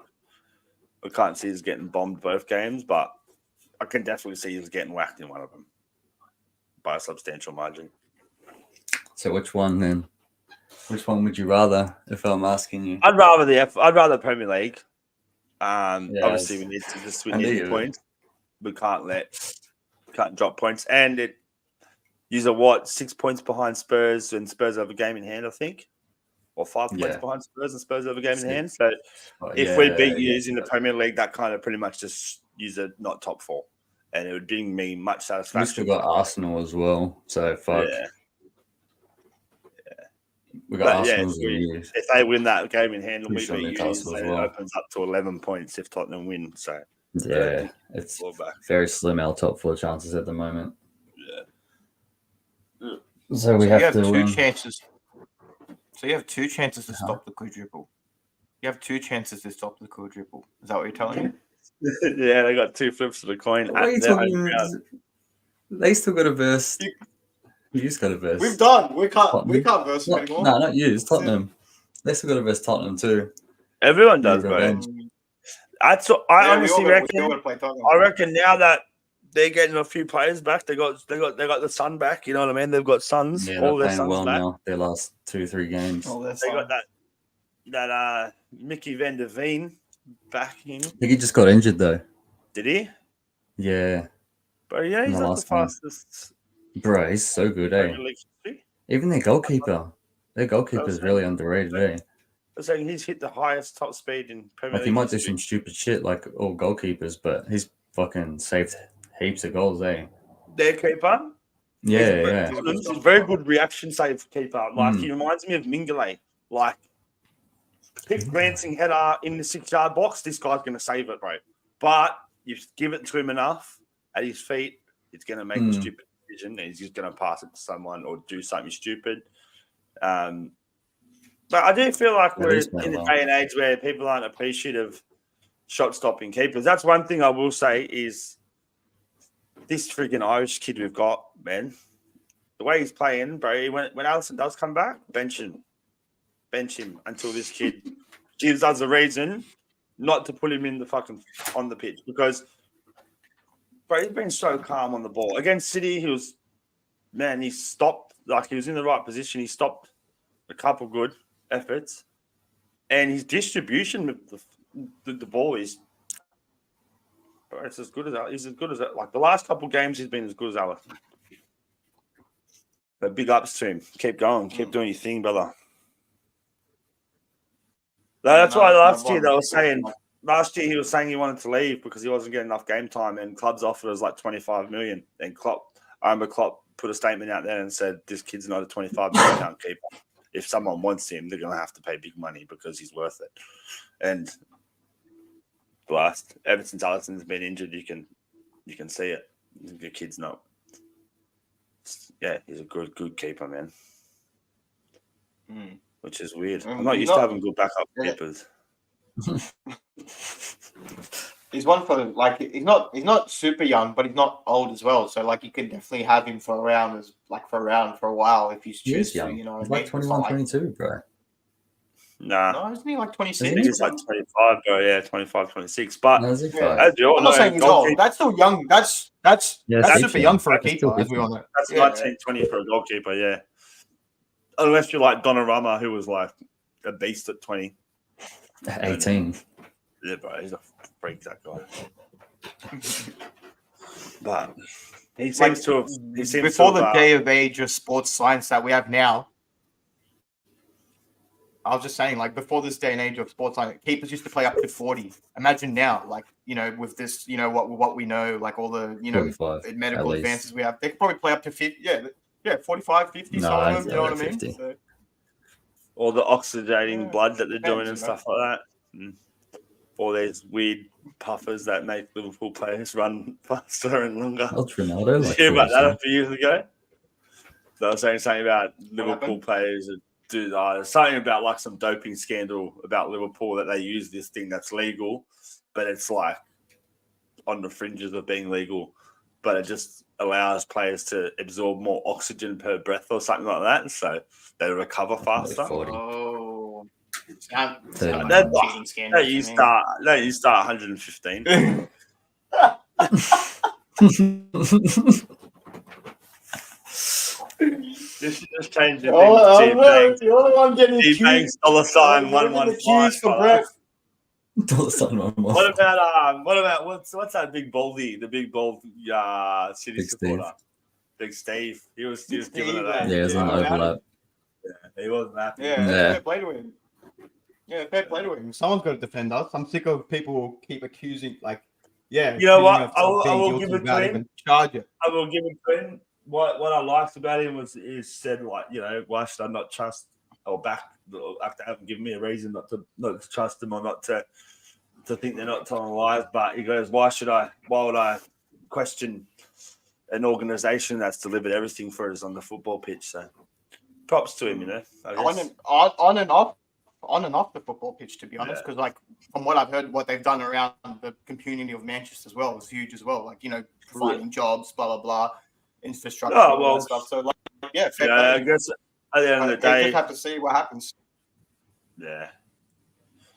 Speaker 1: I can't see us getting bombed both games, but I can definitely see us getting whacked in one of them by a substantial margin.
Speaker 3: So which one then? Which one would you rather, if I'm asking you?
Speaker 1: I'd rather Premier League. Obviously, we need to just win the points. We can't drop points. And you're 6 points behind Spurs, and Spurs have a game in hand, I think. Or 5 points behind Spurs, and Spurs have a game in hand. So if we beat you in the Premier League, that kind of pretty much just use it not top 4. And it would bring me much satisfaction.
Speaker 3: We still got Arsenal as well. So fuck.
Speaker 1: Yeah.
Speaker 3: We got Arsenal.
Speaker 1: If they win that game in hand, we beat you,
Speaker 3: Newcastle
Speaker 1: it opens up to 11 points if Tottenham win. So
Speaker 3: yeah, it's very slim our top 4 chances at the moment.
Speaker 1: Yeah.
Speaker 3: So we have to
Speaker 2: two chances. So you have 2 chances to stop the quadruple. You have 2 chances to stop the quadruple. Is that what you're telling me?
Speaker 1: Yeah, they got 2 flips of the coin.
Speaker 3: What are you talking? They still got a verse. You've got a verse.
Speaker 2: We've done. We can't verse them anymore.
Speaker 3: No, not you. It's Tottenham. They still got a verse Tottenham too.
Speaker 1: Everyone does, bro. I honestly reckon. I reckon now that they're getting a few players back, they got the Sun back. You know what I mean? They've got Suns.
Speaker 3: Yeah,
Speaker 1: all
Speaker 3: they're
Speaker 1: their
Speaker 3: playing
Speaker 1: Suns
Speaker 3: well
Speaker 1: back.
Speaker 3: now. Their last 2-3 games.
Speaker 1: They got that Mickey van der Veen back in.
Speaker 3: I think he just got injured though.
Speaker 1: Did he?
Speaker 3: Yeah.
Speaker 1: But yeah, he's not the fastest.
Speaker 3: Bro, he's so good, eh? Even their goalkeeper. Their goalkeeper's really underrated, eh?
Speaker 1: I'm saying he's hit the highest top speed in Premier League.
Speaker 3: He might do some stupid shit like all goalkeepers, but he's fucking saved heaps of goals, eh?
Speaker 1: Their keeper?
Speaker 3: Yeah.
Speaker 1: He's a very good reaction save keeper. Like, he reminds me of Mingale. Like, pick glancing header in the 6-yard box, this guy's going to save it, bro. But you give it to him enough at his feet, it's going to make a stupid decision, and he's just going to pass it to someone or do something stupid. But I do feel like we're in a day and age where people aren't appreciative of shot-stopping keepers. That's one thing I will say is this freaking Irish kid we've got, man, the way he's playing, bro, when Allison does come back, bench him until this kid gives us a reason not to put him in the fucking on the pitch, because bro, he's been so calm on the ball. Against City, he stopped, like he was in the right position. He stopped a couple good efforts, and his distribution with the ball is, bro, it's as good as he's as good as that. Like the last couple games, he's been as good as Allison. But big ups to him. Keep going. Keep doing your thing, brother. That's why last year he was saying he wanted to leave because he wasn't getting enough game time, and clubs offered us like 25 million. And I remember Klopp put a statement out there and said, "This kid's not a 25 million keeper. If someone wants him, they're going to have to pay big money because he's worth it." And ever since Alisson's been injured, you can see it. The kid's not. Yeah, he's a good keeper, man. Which is weird. I'm not used to having good backup keepers.
Speaker 2: He's one for like he's not super young, but he's not old as well. So like you could definitely have him for a while if he's choose to. You know,
Speaker 3: he's like 21, 22, bro.
Speaker 1: No,
Speaker 2: isn't he like 26?
Speaker 1: I think he's like 25, bro. Yeah, 25, 26. But
Speaker 3: as
Speaker 2: I'm not saying he's old. That's still young. That's super young for a keeper. As we all know.
Speaker 1: That's 19, 20 for a goalkeeper. Yeah. Unless you're like Donnarumma, who was like a beast at 20.
Speaker 3: 18.
Speaker 1: Yeah, bro, he's a freak, that guy. But he seems to have...
Speaker 2: Before the day of age of sports science that we have now, I was just saying, like, before this day and age of sports, like, keepers used to play up to 40. Imagine now, like, with this, what we know, like all the,
Speaker 3: 45,
Speaker 2: medical
Speaker 3: at least.
Speaker 2: advances we have, they could probably play up to 50. Yeah, 45, 50,
Speaker 3: No,
Speaker 2: some of them,
Speaker 3: yeah,
Speaker 2: you know what I
Speaker 3: 50.
Speaker 2: mean? So,
Speaker 1: All the oxygenating blood that they're doing and
Speaker 2: depends,
Speaker 1: stuff like that. All these weird puffers that make Liverpool players run faster and longer.
Speaker 3: What's Ronaldo? Like
Speaker 1: Hear about that
Speaker 3: 47?
Speaker 1: a few years ago? So I was saying something about Liverpool players that do something about like some doping scandal about Liverpool that they use this thing that's legal, but it's like on the fringes of being legal, but it just allows players to absorb more oxygen per breath or something like that, so they recover faster.
Speaker 3: 40.
Speaker 2: oh,
Speaker 3: cheating
Speaker 2: scandal.
Speaker 1: You start 115. This should just change the thing.
Speaker 2: You're the one getting
Speaker 1: GBANKS $115
Speaker 2: for breath.
Speaker 1: What about what's that big baldy? The big bald City
Speaker 3: Big
Speaker 1: supporter,
Speaker 3: Steve.
Speaker 1: Big Steve. He was giving it
Speaker 3: Yeah,
Speaker 1: a
Speaker 3: it was an overlap.
Speaker 1: he wasn't happy.
Speaker 2: Yeah,
Speaker 3: Yeah.
Speaker 2: fair play to him. Yeah, fair play to him. Someone's got to defend us. I'm sick of people keep accusing, like,
Speaker 1: You know what?
Speaker 2: accusing us of
Speaker 1: I will
Speaker 2: being
Speaker 1: give
Speaker 2: guilty
Speaker 1: it to
Speaker 2: without
Speaker 1: him.
Speaker 2: even charge it.
Speaker 1: I will give it to him. What I liked about him is said, like, why should I not trust or back after having given me a reason not to trust them or not to think they're not telling lies. But he goes, why would I question an organization that's delivered everything for us on the football pitch? So props to him, I guess.
Speaker 2: On and off the football pitch, to be honest, because like from what I've heard, what they've done around the community of Manchester as well is huge as well. Like, providing jobs, blah blah blah, infrastructure, all that stuff. So like, fair play.
Speaker 1: I guess at the end of the day,
Speaker 2: just have to see what happens.
Speaker 1: Yeah,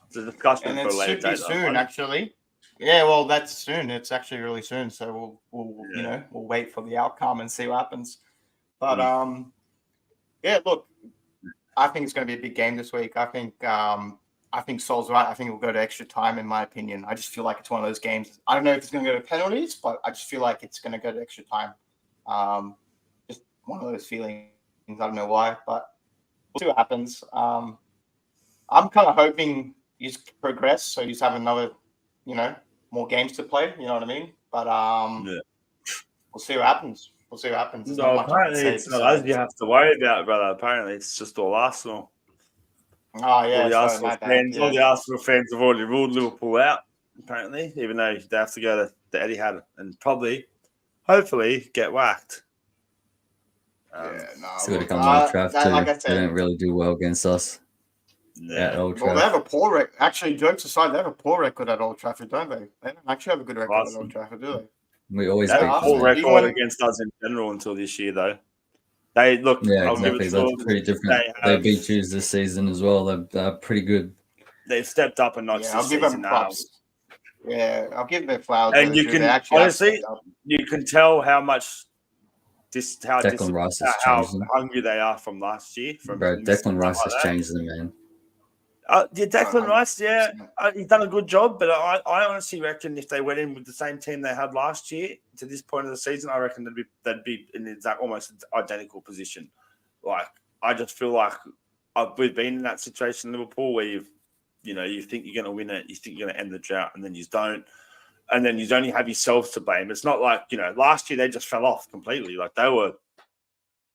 Speaker 1: it's a discussion
Speaker 2: And
Speaker 1: for
Speaker 2: it
Speaker 1: a later
Speaker 2: should be
Speaker 1: date,
Speaker 2: soon, actually. Yeah, well, that's soon. It's actually really soon. So we'll we'll wait for the outcome and see what happens. But look, I think it's going to be a big game this week. I think Sol's right. I think we'll go to extra time, in my opinion. I just feel like it's one of those games. I don't know if it's going to go to penalties, but I just feel like it's going to go to extra time. Just one of those feelings. I don't know why, but we'll see what happens. I'm kind of hoping you progress, so you have another, more games to play. You know what I mean? But we'll see what happens.
Speaker 1: No, apparently it's not us you have to worry about, brother. Apparently it's just all Arsenal.
Speaker 2: Oh yeah,
Speaker 1: all the Arsenal fans have already ruled Liverpool out. Apparently, even though they have to go to the Etihad and hopefully get whacked.
Speaker 3: Still got to come to Old Trafford too.
Speaker 2: Like I said,
Speaker 3: they don't really do well against us. At Old Trafford.
Speaker 2: Well, they have a poor record. Actually, jokes aside, they have a poor record at Old Trafford, don't they? They don't actually have a good record at Old Trafford, do they?
Speaker 3: We always
Speaker 1: have
Speaker 3: beat
Speaker 1: a poor
Speaker 3: them.
Speaker 1: record against us in general until this year, though. They look.
Speaker 3: Yeah, exactly. That's pretty different. They beat you this season as well. They're pretty good.
Speaker 1: They've stepped up a notch.
Speaker 2: I'll give them props. Yeah, I'll give them flowers.
Speaker 1: And you can honestly, you can tell how much how hungry they are from last year.
Speaker 3: Bro, Declan Rice has changed them, man.
Speaker 1: Declan Rice, he's done a good job, but I honestly reckon if they went in with the same team they had last year to this point of the season, I reckon they'd be in the exact almost identical position. Like, I just feel like we've been in that situation in Liverpool where you think you're going to win it, you think you're going to end the drought, and then you don't, and then you only have yourselves to blame. It's not like last year they just fell off completely. Like they were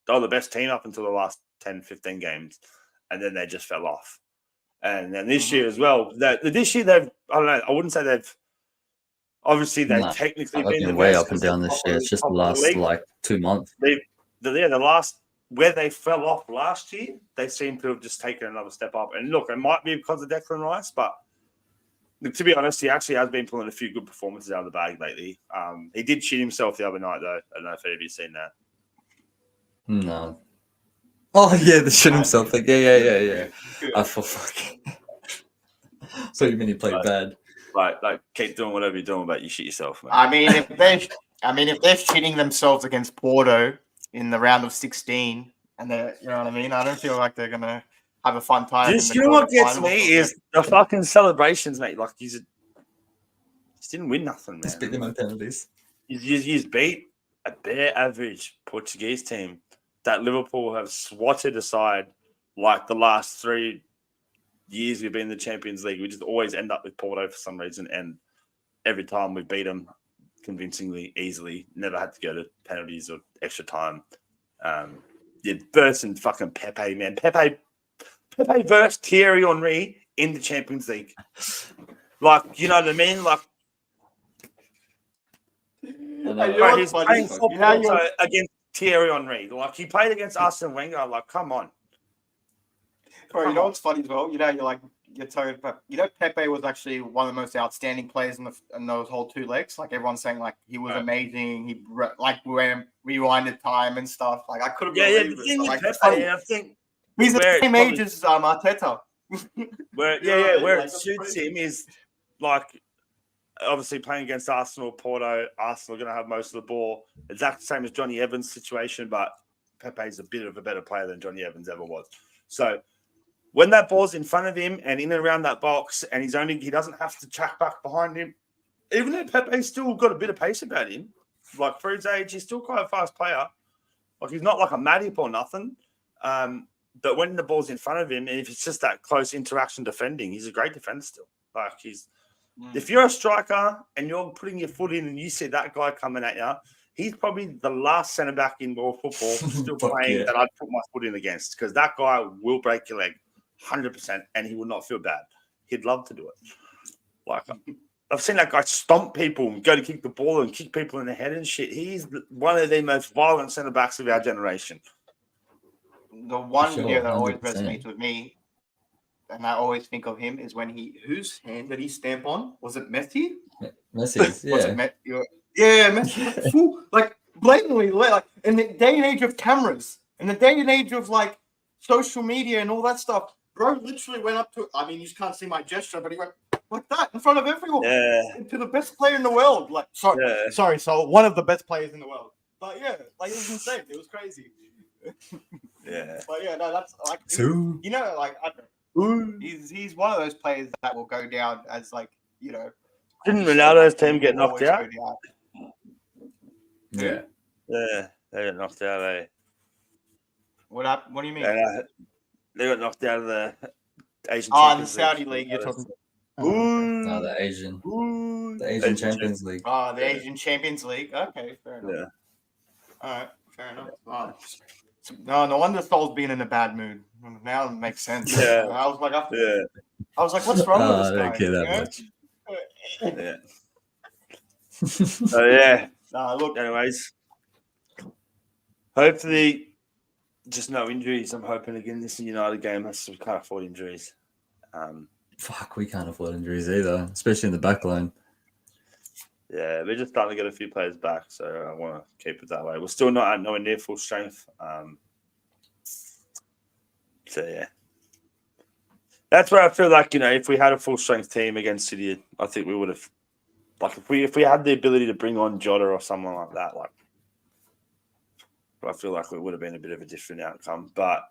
Speaker 1: the best team up until the last 10, 15 games, and then they just fell off. And then this year as well, this year I don't know. I wouldn't say they've technically been
Speaker 3: way up and down this year. It's just the last 2 months.
Speaker 1: The last where they fell off last year, they seem to have just taken another step up. And look, it might be because of Declan Rice, but to be honest, he actually has been pulling a few good performances out of the bag lately. He did shit himself the other night, though. I don't know if any of you seen that.
Speaker 3: No. Oh yeah, the shit himself thing. Yeah. I thought fuck. So you mean he played bad?
Speaker 1: Like keep doing whatever you're doing, but you shit yourself, man.
Speaker 2: I mean, if they're shitting themselves against Porto in the round of 16, and they're, you know what I mean, I don't feel like they're gonna have a fun time.
Speaker 1: You know what gets me is the fucking celebrations, mate. Like he didn't win nothing, man.
Speaker 3: Just beat them on penalties.
Speaker 1: He's beat a bare average Portuguese team that Liverpool have swatted aside like the last 3 years we've been in the Champions League, we just always end up with Porto for some reason. And every time we beat them convincingly, easily, never had to go to penalties or extra time. Versus fucking Pepe, man. Pepe versus Thierry Henry in the Champions League. Like, you know what I mean? Like, he's playing football against Thierry Henry. Like, he played against Arsene Wenger. Like, come on.
Speaker 2: Bro, you know what's funny as well? You know, you're told, you know, Pepe was actually one of the most outstanding players in those whole 2 legs. Like, everyone's saying, like, he was amazing. He rewinded time and stuff. Like, I couldn't believe it. Like,
Speaker 1: Pepe, I think
Speaker 2: he's the same age as Arteta.
Speaker 1: Where it suits him is, like, obviously playing against Arsenal, Porto. Arsenal are going to have most of the ball. Exactly the same as Johnny Evans' situation, but Pepe's a bit of a better player than Johnny Evans ever was. So when that ball's in front of him and in and around that box, and he doesn't have to track back behind him, even though Pepe's still got a bit of pace about him, like for his age, he's still quite a fast player. Like, he's not like a Matip or nothing. But when the ball's in front of him, and if it's just that close interaction defending, he's a great defender still. Like, if you're a striker and you're putting your foot in and you see that guy coming at you, he's probably the last centre back in world football still playing that I'd put my foot in against, because that guy will break your leg 100%, and he will not feel bad. He'd love to do it. Like, I've seen that guy stomp people and go to kick the ball and kick people in the head and shit. He's one of the most violent centre backs of our generation.
Speaker 2: The one video that always resonates with me, and I always think of him, is when whose hand did he stamp on? Was it Messi?
Speaker 3: Messi's, yeah.
Speaker 2: Was it Messi? Like, blatantly, like, in the day and age of cameras, in the day and age of, like, social media and all that stuff, bro literally went up to, I mean, you just can't see my gesture, but he went like that in front of everyone. To the best player in the world. Like, sorry, so one of the best players in the world. But yeah, like, it was insane. It was crazy. But yeah, no, that's like, you know, like, I don't know. He's one of those players that will go down as, like, you know.
Speaker 1: Didn't Ronaldo's team get knocked out?
Speaker 3: Yeah.
Speaker 1: Yeah, they got knocked out.
Speaker 2: What happened? What do you mean?
Speaker 1: They got knocked out of the Asian
Speaker 2: in the Saudi League you're talking about.
Speaker 3: No, the Asian Champions League.
Speaker 2: Oh, the Asian Champions League. Okay, fair enough.
Speaker 1: Yeah.
Speaker 2: All right, fair enough. No wonder Sol's been in a bad mood. Now it makes sense.
Speaker 1: Yeah.
Speaker 2: I was like, what's wrong with this guy?
Speaker 3: I don't care that much.
Speaker 1: So yeah.
Speaker 2: Look.
Speaker 1: Anyways, hopefully, just no injuries. I'm hoping again this United game has some can't afford injuries.
Speaker 3: Fuck, we can't afford injuries either, especially in the back line.
Speaker 1: Yeah, we're just starting to get a few players back, so I want to keep it that way. We're still not at nowhere near full strength. So yeah, that's where I feel like, you know, if we had a full strength team against City, I think we would have. Like, if we had the ability to bring on Jota or someone like that, like, I feel like it would have been a bit of a different outcome. But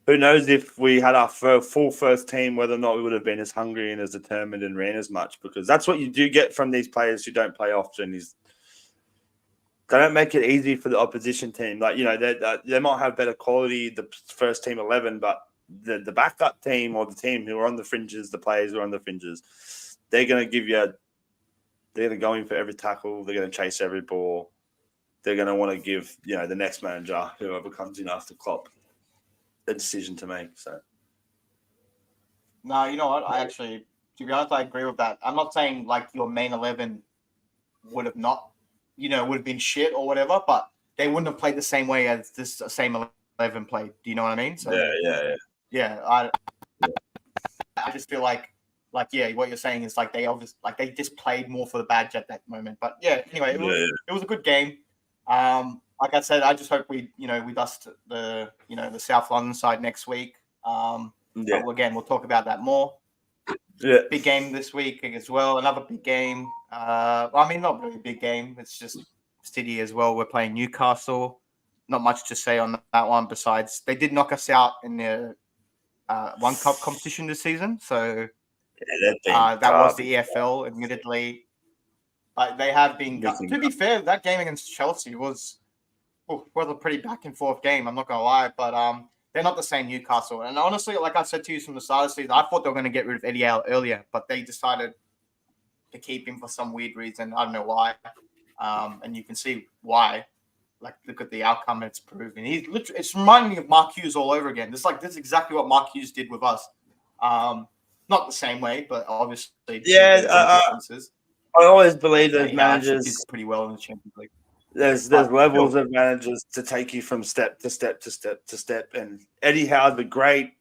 Speaker 1: who knows if we had our full first team, whether or not we would have been as hungry and as determined and ran as much, because that's what you do get from these players who don't play often is they don't make it easy for the opposition team. Like, you know, they might have better quality, the first team 11, but the backup team or the team who are on the fringes, the players who are on the fringes, they're going to give you they're going to go in for every tackle. They're going to chase every ball. They're going to want to give, you know, the next manager, whoever comes in after Klopp, a decision to make. So,
Speaker 2: no, you know what? I actually, to be honest, I agree with that. I'm not saying like your main 11 would have not, you know, would have been shit or whatever, but they wouldn't have played the same way as this same 11 played. Do you know what I mean? So, yeah. I just feel like yeah, what you're saying is like they just played more for the badge at that moment. But yeah, anyway, it was a good game. Like I said, I just hope we dust the South London side next week. But again, we'll talk about that more.
Speaker 1: Yeah,
Speaker 2: big game this week as well. Another big game. I mean, not really a big game. It's just City as well. We're playing Newcastle. Not much to say on that one. Besides, they did knock us out in the One Cup competition this season. So. That was the EFL, admittedly. But they have been. To be fair, that game against Chelsea was a pretty back and forth game. I'm not gonna lie, but they're not the same Newcastle. And honestly, like I said to you from the start of the season, I thought they were going to get rid of Eddie Howe earlier, but they decided to keep him for some weird reason. I don't know why. And you can see why. Like, look at the outcome it's proving. He's literally, it's reminding me of Mark Hughes all over again. This is exactly what Mark Hughes did with us. Not the same way, but obviously, differences.
Speaker 1: I always believe
Speaker 2: that
Speaker 1: those managers
Speaker 2: did pretty well in the Champions League.
Speaker 1: There's levels of managers to take you from step to step to step to step, and Eddie Howe, a great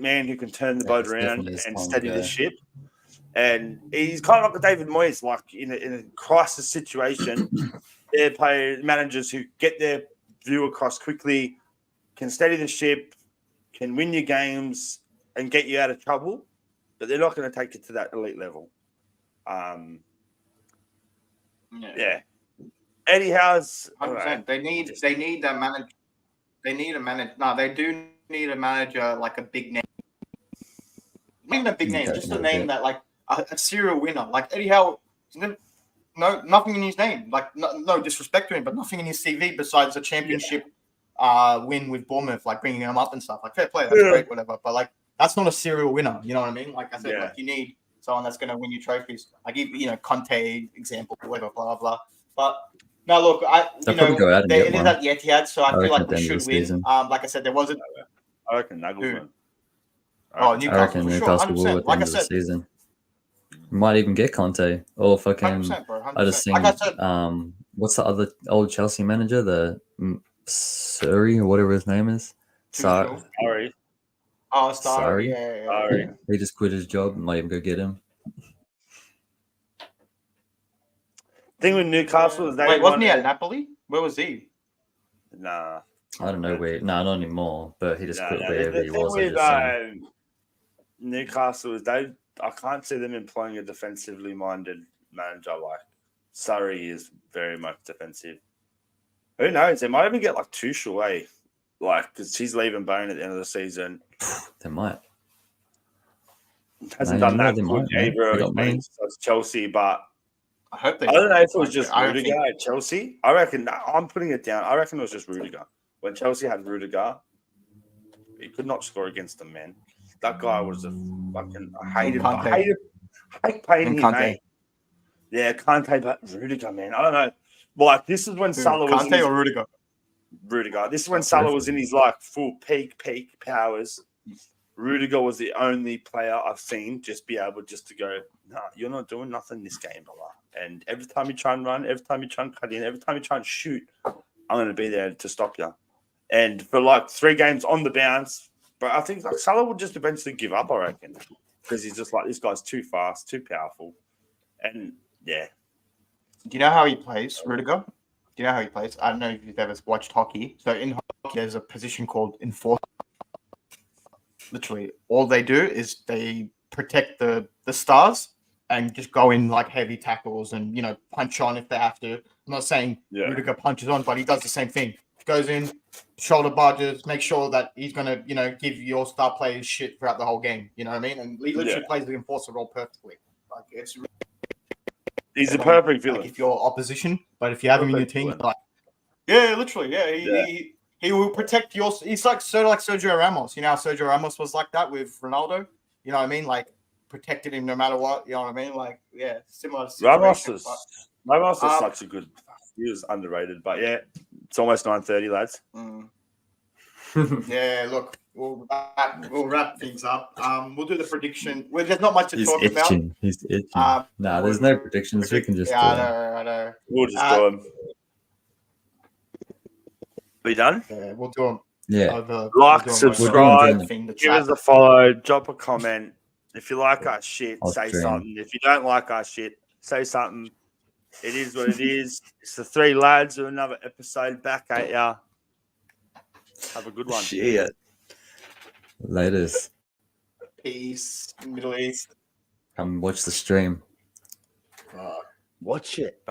Speaker 1: man who can turn the boat around and steady the ship. And he's kind of like a David Moyes, like in a crisis situation. They're managers who get their view across quickly, can steady the ship, can win your games, and get you out of trouble. But they're not going to take it to that elite level. Yeah. Eddie Howe's
Speaker 2: 100%. They need that manager. They need a manager. No, they do need a manager like a big name. Not even a big name, just a name that like a serial winner. Like Eddie Howe, nothing in his name. Like no disrespect to him, but nothing in his CV besides a championship win with Bournemouth, like bringing him up and stuff. Like fair play, that's great, whatever. But like that's not a serial winner. You know what I mean? Like I said, like you need someone that's going to win you trophies. I give Conte example, whatever, blah blah. But no, look, it is at the Etihad, so I feel like we should win. Like I said, there wasn't.
Speaker 1: I reckon Nagelsmann.
Speaker 2: Oh, Newcastle,
Speaker 3: I reckon Newcastle will at the end of the season. Might even get Conte or fucking.
Speaker 2: 100%, bro, 100%.
Speaker 3: I just think.
Speaker 2: Like I said,
Speaker 3: what's the other old Chelsea manager? The Surrey or whatever his name is.
Speaker 1: Sorry.
Speaker 2: Oh, sorry. Yeah.
Speaker 3: He just quit his job. Might even go get him.
Speaker 1: Thing with Newcastle is
Speaker 2: wasn't he at Napoli? Where was he?
Speaker 1: Nah.
Speaker 3: I don't know where. Nah, not anymore. But he just quit wherever he was.
Speaker 1: With, Newcastle is I can't see them employing a defensively minded manager like Surrey is very much defensive. Who knows? They might even get like Tuchel, eh? Like, because he's leaving Bone at the end of the season.
Speaker 3: They might.
Speaker 1: Hasn't done that good either against Chelsea, but
Speaker 2: I hope they.
Speaker 1: I don't know if it was just Rudiger at Chelsea. I reckon I'm putting it down. I reckon it was just Rudiger. When Chelsea had Rudiger, he could not score against them, man. That guy was a fucking. I hate playing him, mate. Yeah, Kante, but Rudiger, man. I don't know. Like, this is when Salah was
Speaker 2: Kante or Rudiger?
Speaker 1: Rudiger. This is when Salah was in his like full peak powers. Rudiger was the only player I've seen just be able just to go, nah, you're not doing nothing this game, brother. And every time you try and run, every time you try and cut in, every time you try and shoot, I'm going to be there to stop you. And for like 3 games on the bounce, but I think like Salah would just eventually give up, I reckon, because he's just like, this guy's too fast, too powerful. And yeah.
Speaker 2: Do you know how he plays, Rudiger? Do you know how he plays? I don't know if you've ever watched hockey. So in hockey, there's a position called enforcer. Literally, all they do is they protect the stars and just go in like heavy tackles and, punch on if they have to. I'm not saying Rudiger punches on, but he does the same thing. Goes in, shoulder barges, make sure that he's going to, give your star players shit throughout the whole game. You know what I mean? And he literally plays the enforcer role perfectly. Like, it's
Speaker 1: he's a perfect villain.
Speaker 2: Like if you're opposition, but if you have him in your team, like, literally, he will protect your. He's like sort of like Sergio Ramos. You know how Sergio Ramos was like that with Ronaldo. You know what I mean? Like protected him no matter what. You know what I mean? Like similar.
Speaker 1: Ramos is such a good. He was underrated, but it's almost 9:30, lads.
Speaker 2: Look, we'll wrap things up. We'll do the prediction. Well, there's not much to talk about.
Speaker 3: He's itching. There's no predictions. We can just.
Speaker 2: I know.
Speaker 1: We'll just do them. We done?
Speaker 2: Yeah, we'll do them.
Speaker 3: Yeah.
Speaker 1: Like, subscribe, give us a follow, drop a comment. If you like our shit, say something. If you don't like our shit, say something. It is what it is. It's the 3 lads with another episode back at ya. Have a good one.
Speaker 3: Shit. Latest.
Speaker 2: Peace. Middle East.
Speaker 3: Come watch the stream.
Speaker 1: Watch it, brother.